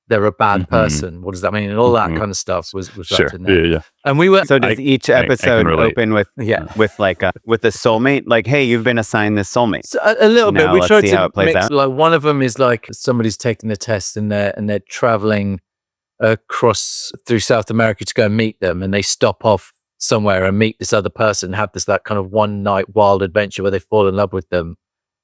they're a bad person. What does that mean? And all that kind of stuff was wrapped in there.
Yeah.
And we were.
So does each episode open with with a soulmate? Like, hey, you've been assigned this soulmate.
So a little bit. We tried to
mix
out. Like one of them is like somebody's taking the test and they're traveling across through South America to go and meet them, and they stop off somewhere and meet this other person, have that kind of one night wild adventure where they fall in love with them,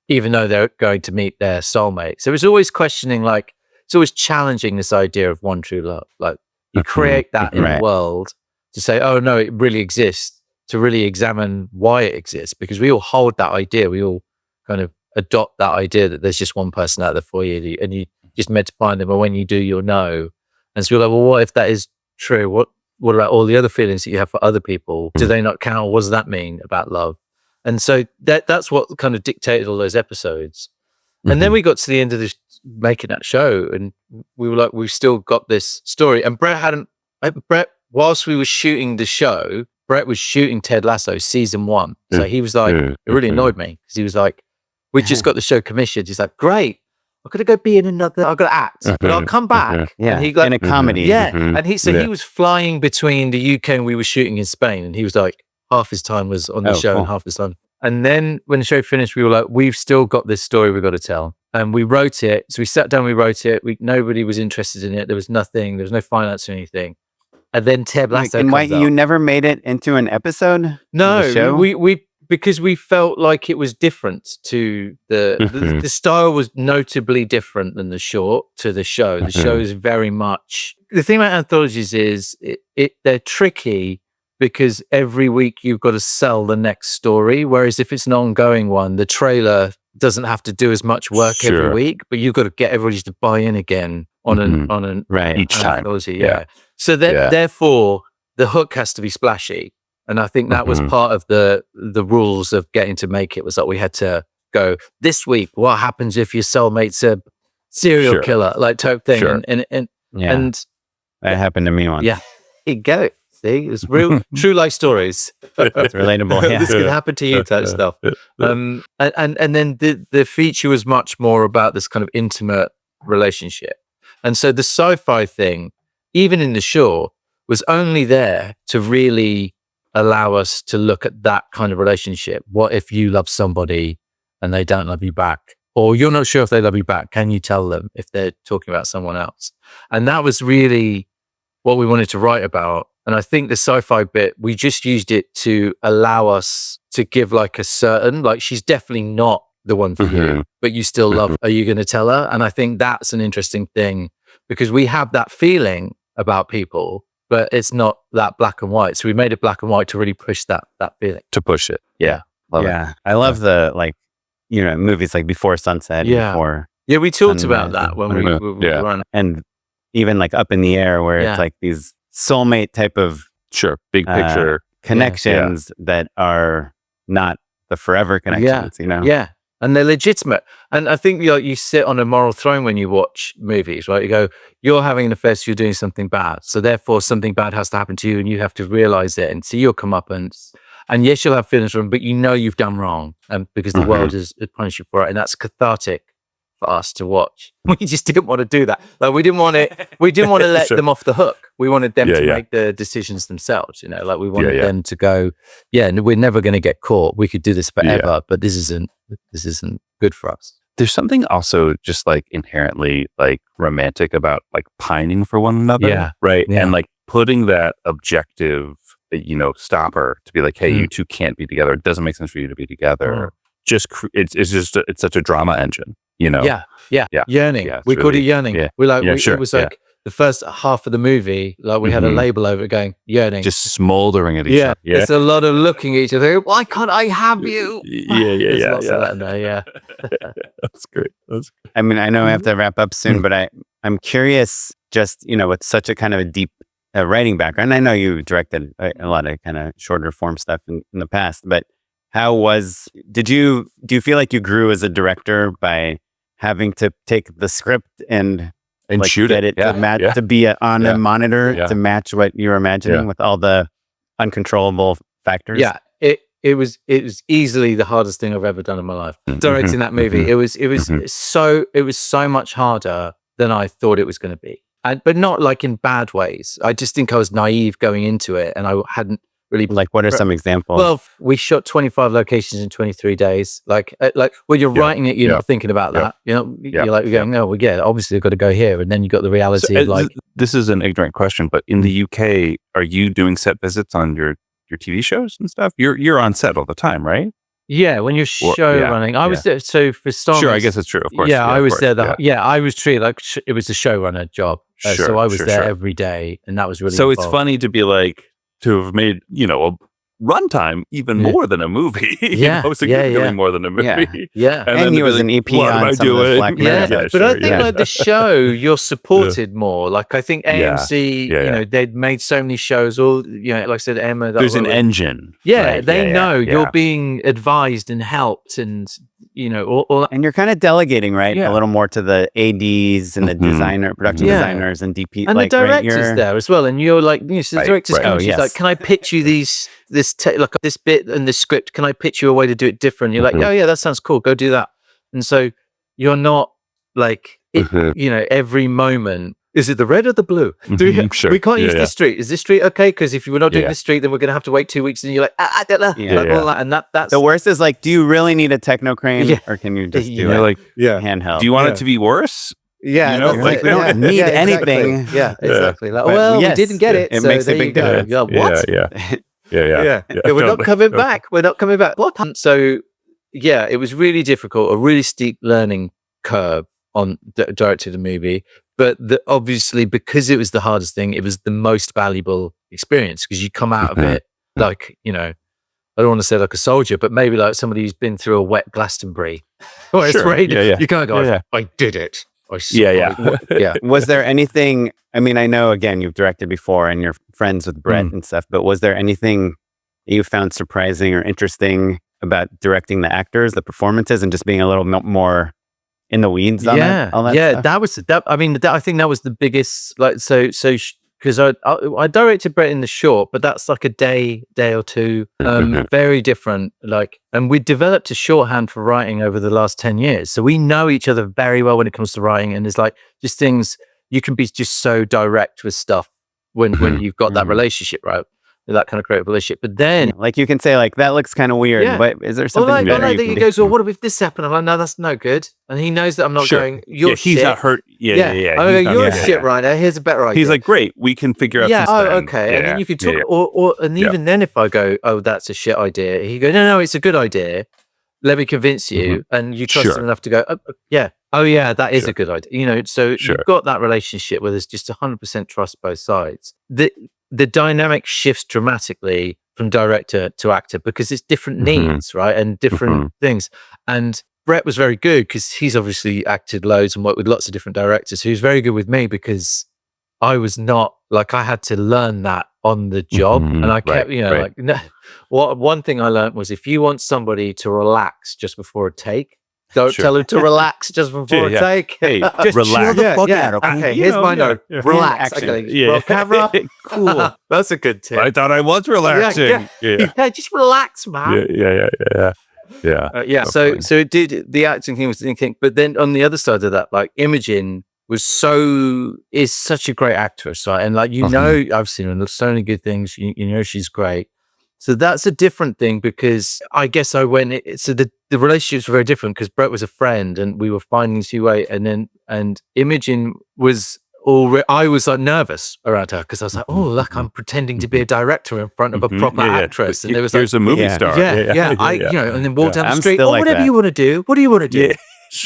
even though they're going to meet their soulmate. So it's always questioning, like it's always challenging this idea of one true love. Like you create that in the world to say, oh no, it really exists, to really examine why it exists, because we all hold that idea. We all kind of adopt that idea that there's just one person out there for you and you just meant to find them, or when you do, you'll know. And so we're like, well, what if that is true? What about all the other feelings that you have for other people? Do they not count? What does that mean about love? And so that's what kind of dictated all those episodes. And then we got to the end of this, making that show, and we were like, we've still got this story. And Brett, whilst we were shooting the show, Brett was shooting Ted Lasso season 1. So he was like, it really annoyed me because he was like, we just got the show commissioned. He's like, great. I've got to go be in another, I've got to act, but I'll come back.
And
he got
in a comedy.
Yeah. And he was flying between the UK and we were shooting in Spain. And he was like, half his time was on the show and half his time. And then when the show finished, we were like, we've still got this story we've got to tell. And we wrote it. So we sat down, we wrote it. Nobody was interested in it. There was nothing, there was no finance or anything. And then Ted Lasso
and why
comes out.
You never made it into an episode?
No,
of the show?
we because we felt like it was different to the style was notably different than the short to the show. The show is very much, the thing about anthologies is they're tricky because every week you've got to sell the next story. Whereas if it's an ongoing one, the trailer doesn't have to do as much work every week, but you've got to get everybody to buy in again on an
each time.
Anthology, So therefore the hook has to be splashy. And I think that was part of the rules of getting to make it, was that we had to go, this week, what happens if your soulmate's a serial killer, like type thing. And
that happened to me once.
Yeah. Here you go. See, it's real true life stories.
It's relatable. Yeah.
This could happen to you type stuff. And then the feature was much more about this kind of intimate relationship. And so the sci-fi thing, even in the short, was only there to really allow us to look at that kind of relationship. What if you love somebody and they don't love you back? Or you're not sure if they love you back. Can you tell them if they're talking about someone else? And that was really what we wanted to write about. And I think the sci-fi bit, we just used it to allow us to give like a certain, like she's definitely not the one for you, but you still love, are you going to tell her? And I think that's an interesting thing because we have that feeling about people, but it's not that black and white. So we made it black and white to really push that feeling.
To push it. Yeah.
Love it. I love the, like, you know, movies like Before Sunset. Before
we talked about that when we were on.
And even like Up in the Air, where it's like these soulmate type of
big picture
connections that are not the forever connections, you know?
Yeah. And they're legitimate. And I think you sit on a moral throne when you watch movies, right? You go, you're having an affair, so you're doing something bad. So therefore something bad has to happen to you and you have to realize it and see your comeuppance. And yes, you'll have feelings for them, but you know you've done wrong because the world has punished you for it. And that's cathartic for us to watch. We just didn't want to do that. Like we didn't want to let them off the hook. We wanted them to make the decisions themselves, you know, like we wanted them to go, we're never going to get caught. We could do this forever, but this isn't good for us.
There's something also just like inherently like romantic about like pining for one another.
Yeah.
Right.
Yeah.
And like putting that objective stopper to be like, hey, you two can't be together. It doesn't make sense for you to be together. It's such a drama engine,
Yeah. Yearning.
Yeah,
We called it yearning.
Yeah.
We're like,
Yeah, sure.
it was like the first half of the movie, like we had a label over it going, yearning.
Just smoldering at each other. Yeah.
There's a lot of looking at each other. Why can't I have you? There's
Yeah.
lots of that in there, yeah.
That's great.
I mean, I know I have to wrap up soon, but I'm curious, just, with such a kind of a deep writing background. I know you directed a lot of kind of shorter form stuff in the past, but do you feel like you grew as a director by having to take the script and
shoot
it to be on a monitor to match what you were imagining with all the uncontrollable factors?
Yeah, it was easily the hardest thing I've ever done in my life. Directing that movie, it was so much harder than I thought it was going to be, but not like in bad ways. I just think I was naive going into it, and I hadn't really.
Like, what are some examples?
Well, we shot 25 locations in 23 days. Like when you're writing it, you're not thinking about that. You're like, you're going, oh, well, yeah, obviously I've got to go here. And then you got the reality of like.
This is an ignorant question, but in the UK, are you doing set visits on your TV shows and stuff? You're on set all the time, right?
Yeah, when you're show running. I was there, so for Star Wars.
Sure, I guess it's true, of course.
Yeah, I was there. I was treated like it was a showrunner job. So I was there every day, and that was really
So it's funny to be like, to have made, a runtime even more than a movie. Significantly more than a movie.
Yeah.
And he was an EP on some of the Black Mirror.
But I think like the show, you're supported more. Like I think AMC, they'd made so many shows. All like I said, Emma.
There's an engine.
Yeah, right? They know you're being advised and helped, and all.
And you're kind of delegating, right? A little more to the ADs and the production designers and DP,
and the directors there as well. And you're like, so the director's coming. She's like, can I pitch you this bit and this script? Can I pitch you a way to do it different? You're like, oh yeah, that sounds cool. Go do that. And so you're not like, every moment. Is it the red or the blue?
Sure.
We can't use this street. Is this street okay? Because if we're not doing this street, then we're going to have to wait 2 weeks. And you're like, I don't know. All that. And that's
the worst is like, do you really need a techno crane or can you just do it
like
handheld?
Do you want it to be worse?
Yeah, like we don't need anything.
Exactly. Yeah, exactly. Like, well, we didn't get it.
It
so
makes a big difference.
What?
Yeah.
We're not coming back. We're not coming back. What? So, it was really difficult, a really steep learning curve on directing the movie. But obviously, because it was the hardest thing, it was the most valuable experience because you come out of it like, I don't want to say like a soldier, but maybe like somebody who's been through a wet Glastonbury. It's raining. You kind of go, I did it.
Was there anything, I mean, I know, again, you've directed before and you're friends with Brett and stuff, but was there anything you found surprising or interesting about directing the actors, the performances, and just being a little more in the weeds on all that stuff?
I think that was the biggest, like, because I directed Brett in the short, but that's like a day or two, very different. Like, and we developed a shorthand for writing over the last 10 years. So we know each other very well when it comes to writing. And there's like just things, you can be just so direct with stuff when you've got that relationship, right? That kind of creative relationship. But then,
like, you can say like, that looks kind of weird, but is there something
he goes, well, what if this happened? I'm like, no, that's no good. And he knows that I'm not going, you're shit.
He's not hurt. Yeah.
You're a shit writer. Here's a better idea.
He's like, great, we can figure out this then.
Okay. And then you could talk, even then if I go, oh, that's a shit idea, he goes, no, it's a good idea. Let me convince you. And you trust him enough to go, that is a good idea. So you've got that relationship where there's just 100% trust both sides. The dynamic shifts dramatically from director to actor because it's different needs, right? And different things. And Brett was very good because he's obviously acted loads and worked with lots of different directors. He was very good with me because I was not, like, I had to learn that on the job. And I kept, one thing I learned was if you want somebody to relax just before a take, don't tell him to relax just before a take.
Hey,
just
relax.
Chill the fuck out, okay? Here's my note. Relax. Okay. Camera. Cool. That's a good tip.
I thought I was relaxing.
Yeah, just relax, man.
Yeah.
So it did, the acting thing was the thing, but then on the other side of that, like Imogen is such a great actress, right? And like, I've seen her in so many good things. She's great. So that's a different thing because I guess the relationships were very different because Brett was a friend and we were finding his way, and Imogen was I was like nervous around her because I was like, oh, look, I'm pretending to be a director in front of a proper actress. And there was
here's a movie star.
And then walk down the
I'm
street.
still
Oh,
like
whatever
that.
you want to do. What do you want to do?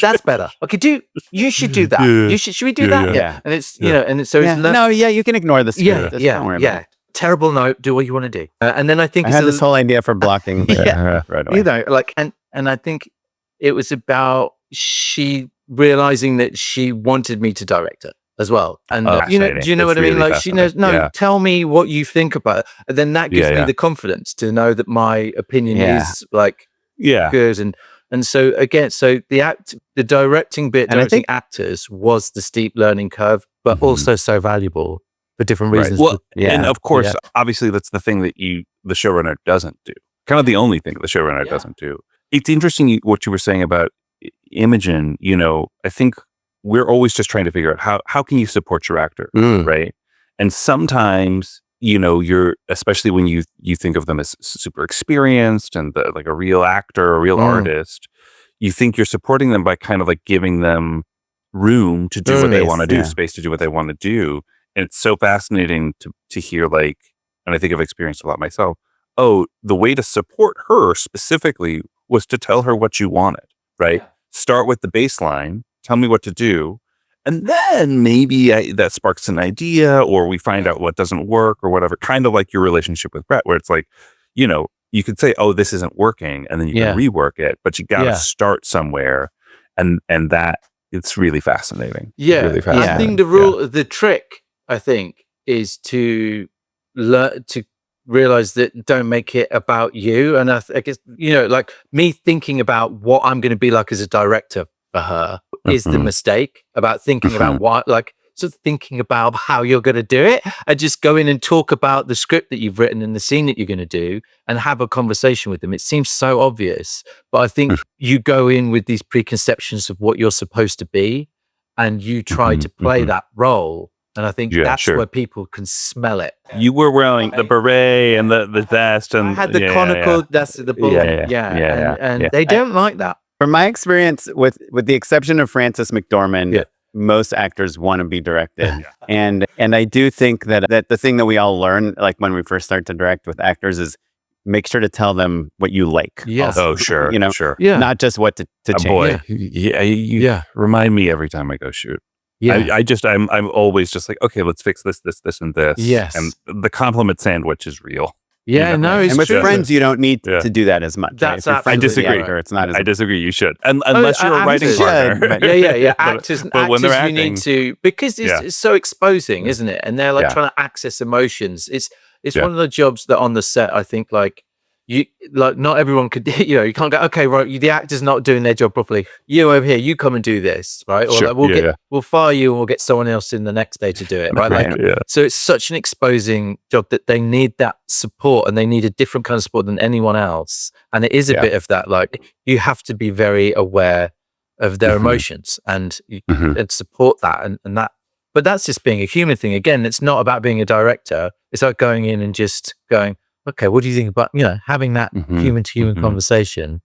That's better. Okay, you should do that. Should we do that?
Yeah.
And it's, so it's
you can ignore the script. Don't worry about it.
Terrible note. Do what you want to do. And then I think
I had this whole idea for blocking right away.
And I think it was about she realizing that she wanted me to direct it as well. And do you know what I mean? Like she knows, tell me what you think about it. And then that gives me the confidence to know that my opinion is like good. And so again, the directing bit, and I think actors was the steep learning curve, but also so valuable for different reasons.
Well, and of course, obviously that's the thing that the showrunner doesn't do. Kind of the only thing the showrunner doesn't do. It's interesting what you were saying about Imogen. I think we're always just trying to figure out how can you support your actor, right? And sometimes, you're, especially when you think of them as super experienced and like a real actor, a real artist, you think you're supporting them by kind of like giving them room to do what they want to do, space to do what they want to do. And it's so fascinating to hear, like, and I think I've experienced a lot myself. Oh, the way to support her specifically was to tell her what you wanted, right? Yeah. Start with the baseline, tell me what to do. And then maybe that sparks an idea, or we find out what doesn't work or whatever, kind of like your relationship with Brett, where it's like, you could say, oh, this isn't working. And then you can rework it, but you got to start somewhere. And that it's really fascinating.
Yeah.
Really fascinating.
I think the trick, I think, is to learn to realize that don't make it about you. And I guess, like me thinking about what I'm going to be like as a director for her is the mistake about thinking about what, like, sort of thinking about how you're going to do it, and just go in and talk about the script that you've written and the scene that you're going to do and have a conversation with them. It seems so obvious, but I think you go in with these preconceptions of what you're supposed to be and you try to play that role. And I think that's where people can smell it.
You were wearing the beret and the vest, and
I had the conical. That's the bull. And they don't like that.
From my experience, with the exception of Frances McDormand, most actors want to be directed, and I do think that the thing that we all learn, like when we first start to direct with actors, is make sure to tell them what you like.
Yes.
Oh, sure. Sure.
Yeah.
Not just what to change.
Boy. You remind me every time I go shoot. Yeah. I'm always just like, okay, let's fix this, and this.
Yes.
And the compliment sandwich is real.
Yeah, it's
and with
true.
friends, you don't need to do that as much.
That's
right?
I disagree.
It's not as
I disagree. You should, unless you're a writing partner.
Actors, when they're acting, you need to, because it's so exposing, isn't it? And they're like trying to access emotions. It's one of the jobs that on the set, I think, like, you, like, not everyone could, you can't go, okay, right, the actor's not doing their job properly. You over here, you come and do this, right? Or like, we'll fire you and we'll get someone else in the next day to do it, right? So it's such an exposing job that they need that support, and they need a different kind of support than anyone else. And it is a bit of that, like, you have to be very aware of their emotions and support that and that. But that's just being a human thing. Again, it's not about being a director. It's like going in and just going, okay, what do you think about, having that human to human conversation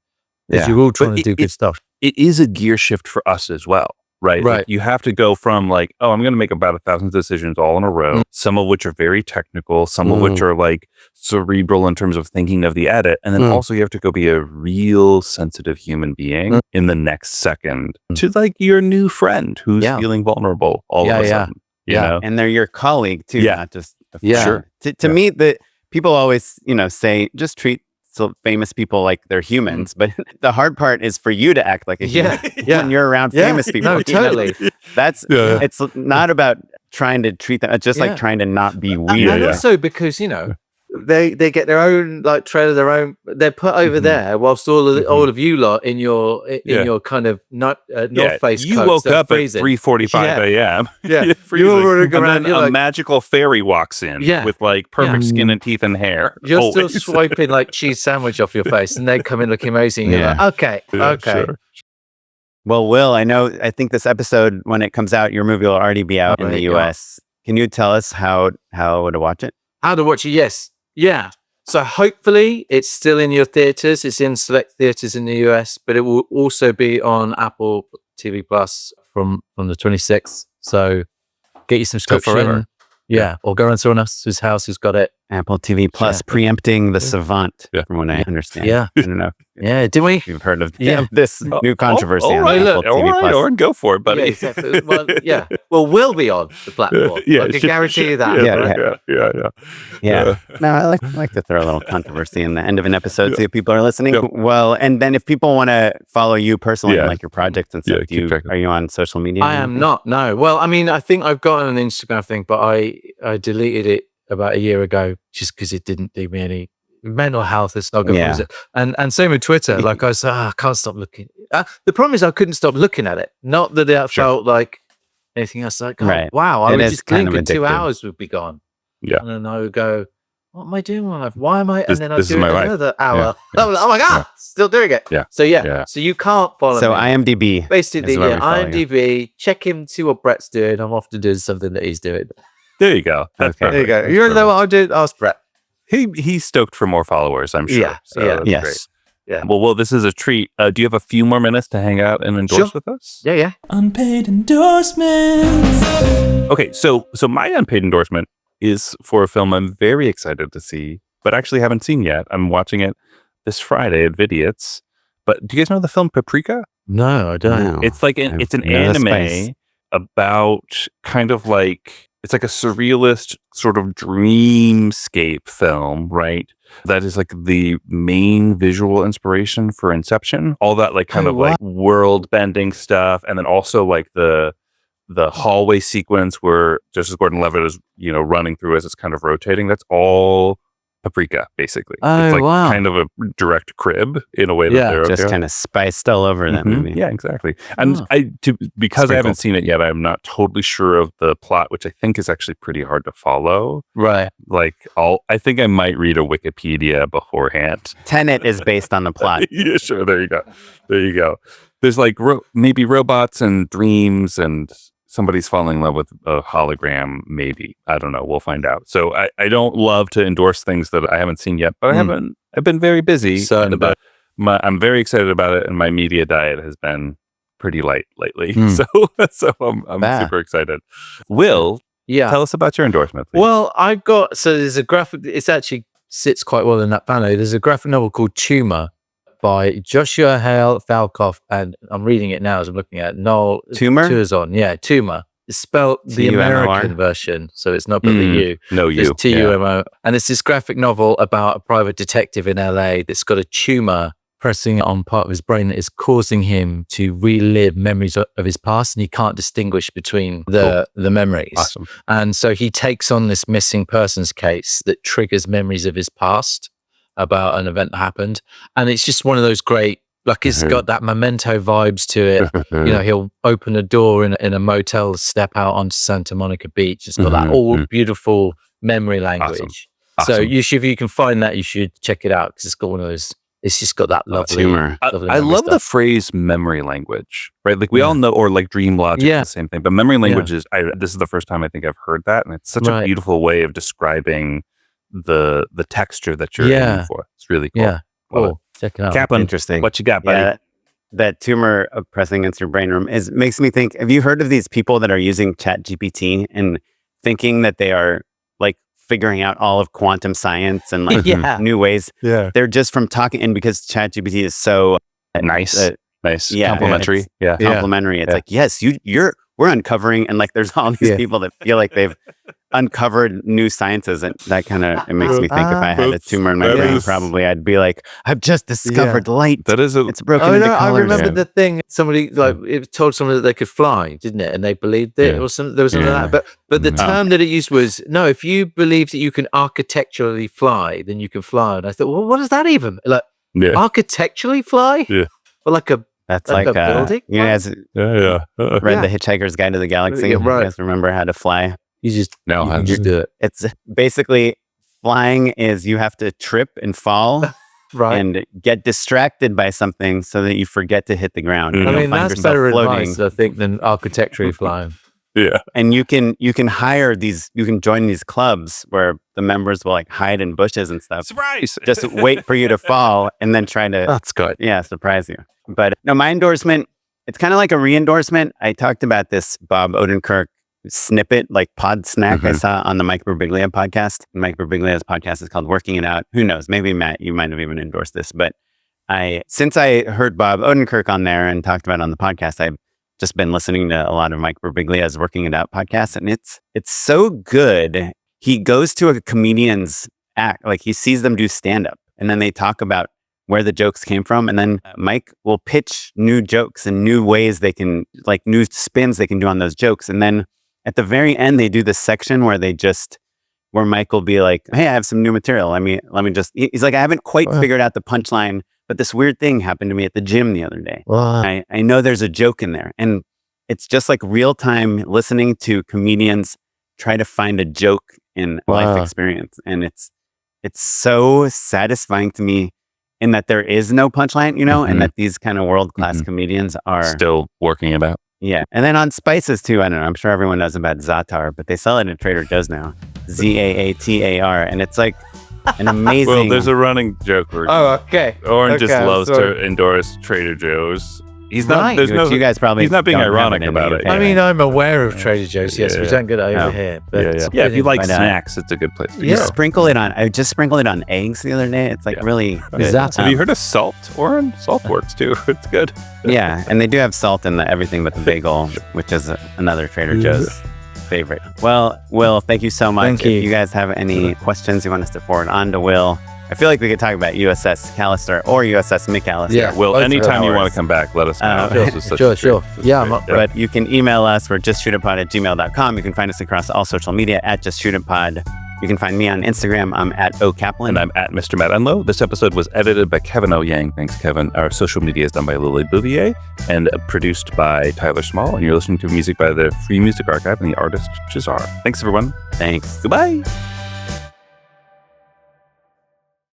as you're all trying to do good stuff.
It is a gear shift for us as well, right?
Right.
Like, you have to go from like, oh, I'm going to make about 1,000 decisions all in a row, some of which are very technical, some of which are like cerebral in terms of thinking of the edit. And then also you have to go be a real sensitive human being in the next second to like your new friend who's feeling vulnerable all of a sudden. You know?
And they're your colleague too, not just a friend.
Sure.
To me, people always, say, just treat famous people like they're humans. But the hard part is for you to act like a human when you're around famous people.
No, totally.
That's it's not about trying to treat them. It's just like trying to not be weird.
And also because they get their own like trailer, they're put over there, whilst all of you lot in your kind of North Face.
You
coats
woke
that
up at
freezing.
3:45 a.m.
Yeah,
freezing.
running
And
around.
then a magical fairy walks in with like perfect skin and teeth and hair.
You're
always.
still swiping like cheese sandwich off your face, and they come in looking amazing. You're like, okay.
Sure.
Well, Will, I think this episode, when it comes out, your movie will already be out in the US. Can you tell us how to watch it?
How to watch it? Yes. Yeah. So hopefully it's still in your theaters. It's in select theaters in the US, but it will also be on Apple TV Plus from the 26th. So get your subscription. Yeah. Or go on someone else's house who's got it.
Apple TV Plus preempting the Savant, from what I understand.
Yeah.
I don't know.
Yeah, did we?
You've heard of this new controversy on Apple TV Plus.
Oren, go for it, buddy.
Yeah, exactly. Well, Well, we'll be on the platform. I can guarantee you that.
Yeah. No, I like to throw a little controversy in the end of an episode, see if people are listening. Yep. Well, and then if people want to follow you personally, like your projects and stuff, are you on social media?
I am not, no. Well, I mean, I think I've got an Instagram thing, but I deleted it about a year ago just because it didn't do me any mental health. It's not good for it. And same with Twitter. Like I was, I can't stop looking. The problem is I couldn't stop looking at it. Not that it felt like anything else. Like, wow, I would just blink and 2 hours would be gone. Yeah. And then I would go, what am I doing in my life? Why am I? And then I'd do another hour. Oh my God, still doing it. Yeah. So so you can't follow me.
IMDb.
Basically, IMDb, check him, see what Brett's doing. I'm often doing something that he's doing.
There you go.
There you go. You know what I did? Ask Brett.
He's stoked for more followers, I'm sure.
Yeah.
Yes. Great. Yeah. Well, this is a treat. Do you have a few more minutes to hang out and endorse with us?
Yeah.
Unpaid endorsements.
Okay, so my unpaid endorsement is for a film I'm very excited to see, but actually haven't seen yet. I'm watching it this Friday at Vidiots. But do you guys know the film Paprika?
No, I don't.
No.
It's like it's an anime about kind of like, it's like a surrealist sort of dreamscape film, right? That is like the main visual inspiration for Inception. All that like kind of like world bending stuff. And then also like the hallway sequence where Justice Gordon-Levitt is, running through as it's kind of rotating. That's all Paprika, basically. It's like kind of a direct crib in a way that they're
just kind of spiced all over that movie.
Yeah, exactly. And because I haven't seen it yet, I'm not totally sure of the plot, which I think is actually pretty hard to follow.
Right.
Like I think I might read a Wikipedia beforehand.
Tenet is based on the plot.
Yeah, sure. There you go. There's like maybe robots and dreams and somebody's falling in love with a hologram, maybe. I don't know. We'll find out. So I don't love to endorse things that I haven't seen yet, but I've been very busy. I'm very excited about it, and my media diet has been pretty light lately. So I'm super excited. Will, tell us about your endorsement, please.
Well, there's a graphic, it actually sits quite well in that banner. There's a graphic novel called Tumor by Joshua Hale Falkoff, and I'm reading it now as I'm looking at Noel Turzon. Yeah, Tumor. It's spelled the American version, so it's not but the U.
No U.
It's Tumo. And it's this graphic novel about a private detective in LA that's got a tumor pressing on part of his brain that is causing him to relive memories of his past, and he can't distinguish between the memories.
Awesome.
And so he takes on this missing persons case that triggers memories of his past about an event that happened. And it's just one of those great, like it's got that Memento vibes to it. He'll open a door in a motel, step out onto Santa Monica Beach. It's got that all beautiful memory language.
Awesome.
So if you can find that, you should check it out because it's got one of those, it's just got that lovely
humor.
I love the phrase memory language, right? Like we all know, or like dream logic is the same thing, but memory language is, this is the first time I think I've heard that. And it's such a beautiful way of describing the texture that you're aiming for. It's really cool.
Yeah. Cool. Check it out.
Kaplan,
interesting.
What you got, buddy?
Yeah, that tumor of pressing against your brain room makes me think, have you heard of these people that are using ChatGPT and thinking that they are like figuring out all of quantum science and like new ways?
Yeah.
They're just from talking, and because ChatGPT is so
nice, complimentary.
Complimentary. It's like, yes, we're uncovering, and like there's all these people that feel like they've uncovered new sciences, and that kind of, it makes me think if I had a tumor in my brain, probably I'd be like, I've just discovered light.
That is
it's broken into colors.
I remember the thing, somebody it told someone that they could fly, didn't it? And they believed it, or something. There was something like that. But the term that it used was, no, if you believe that you can architecturally fly, then you can fly. And I thought, well, what does that even like? Architecturally fly?
Yeah.
Or like a
That's like a building. Read The Hitchhiker's Guide to the Galaxy. You guys remember how to fly?
You just
do it. It's basically flying is you have to trip and fall and get distracted by something so that you forget to hit the ground.
I mean, that's better advice, I think, than architecturally flying.
Yeah.
And you can join these clubs where the members will like hide in bushes and stuff.
Surprise!
Just wait for you to fall and then try to
that's good.
Yeah, surprise you. But no, my endorsement, it's kind of like a re-endorsement. I talked about this Bob Odenkirk snippet, like pod snack I saw on the Mike Birbiglia podcast. Mike Birbiglia's podcast is called Working It Out. Who knows? Maybe Matt, you might have even endorsed this, but since I heard Bob Odenkirk on there and talked about it on the podcast, I've just been listening to a lot of Mike Birbiglia's Working It Out podcast, and it's so good. He goes to a comedian's act, like he sees them do stand-up, and then they talk about where the jokes came from, and then Mike will pitch new jokes and new ways they can, like new spins they can do on those jokes, and then at the very end they do this section where Mike will be like, "Hey, I have some new material. Let me just." He's like, "I haven't quite figured out the punchline, but this weird thing happened to me at the gym the other day. I know there's a joke in there." And it's just like real time listening to comedians try to find a joke in life experience. And it's so satisfying to me in that there is no punchline, and that these kind of world-class comedians are
still working it out.
Yeah. And then on spices too, I don't know, I'm sure everyone knows about Za'atar, but they sell it at Trader Joe's now. Zaatar. And it's like an amazing...
Well, there's a running joke where Oren just loves to endorse Trader Joe's. He's not. There's no.
You guys probably.
He's not being ironic about it.
I mean, I'm aware of Trader Joe's. Yes, we don't get it over here. But
if you like snacks, it's a good place to go.
Sprinkle it on. I just sprinkled it on eggs the other day. It's like really.
Have you heard of salt, Oren? Salt works too. It's good.
Yeah, and they do have salt in everything but the bagel, which is another Trader Joe's favorite. Well, Will, thank you so much.
Thank you.
If you guys have any questions you want us to forward on to Will, I feel like we could talk about USS Callister or USS McAllister.
Yeah, Will, anytime you want to come back, let us know.
Sure. Yeah,
but you can email us. We're justshootitpod@gmail.com. You can find us across all social media at justshootitpod. You can find me on Instagram. I'm at @okaplan.
And I'm at Mr. Matt Unlow. This episode was edited by Kevin O. Yang. Thanks, Kevin. Our social media is done by Lily Bouvier and produced by Tyler Small. And you're listening to music by the Free Music Archive and the artist Jazar. Thanks, everyone.
Thanks.
Goodbye.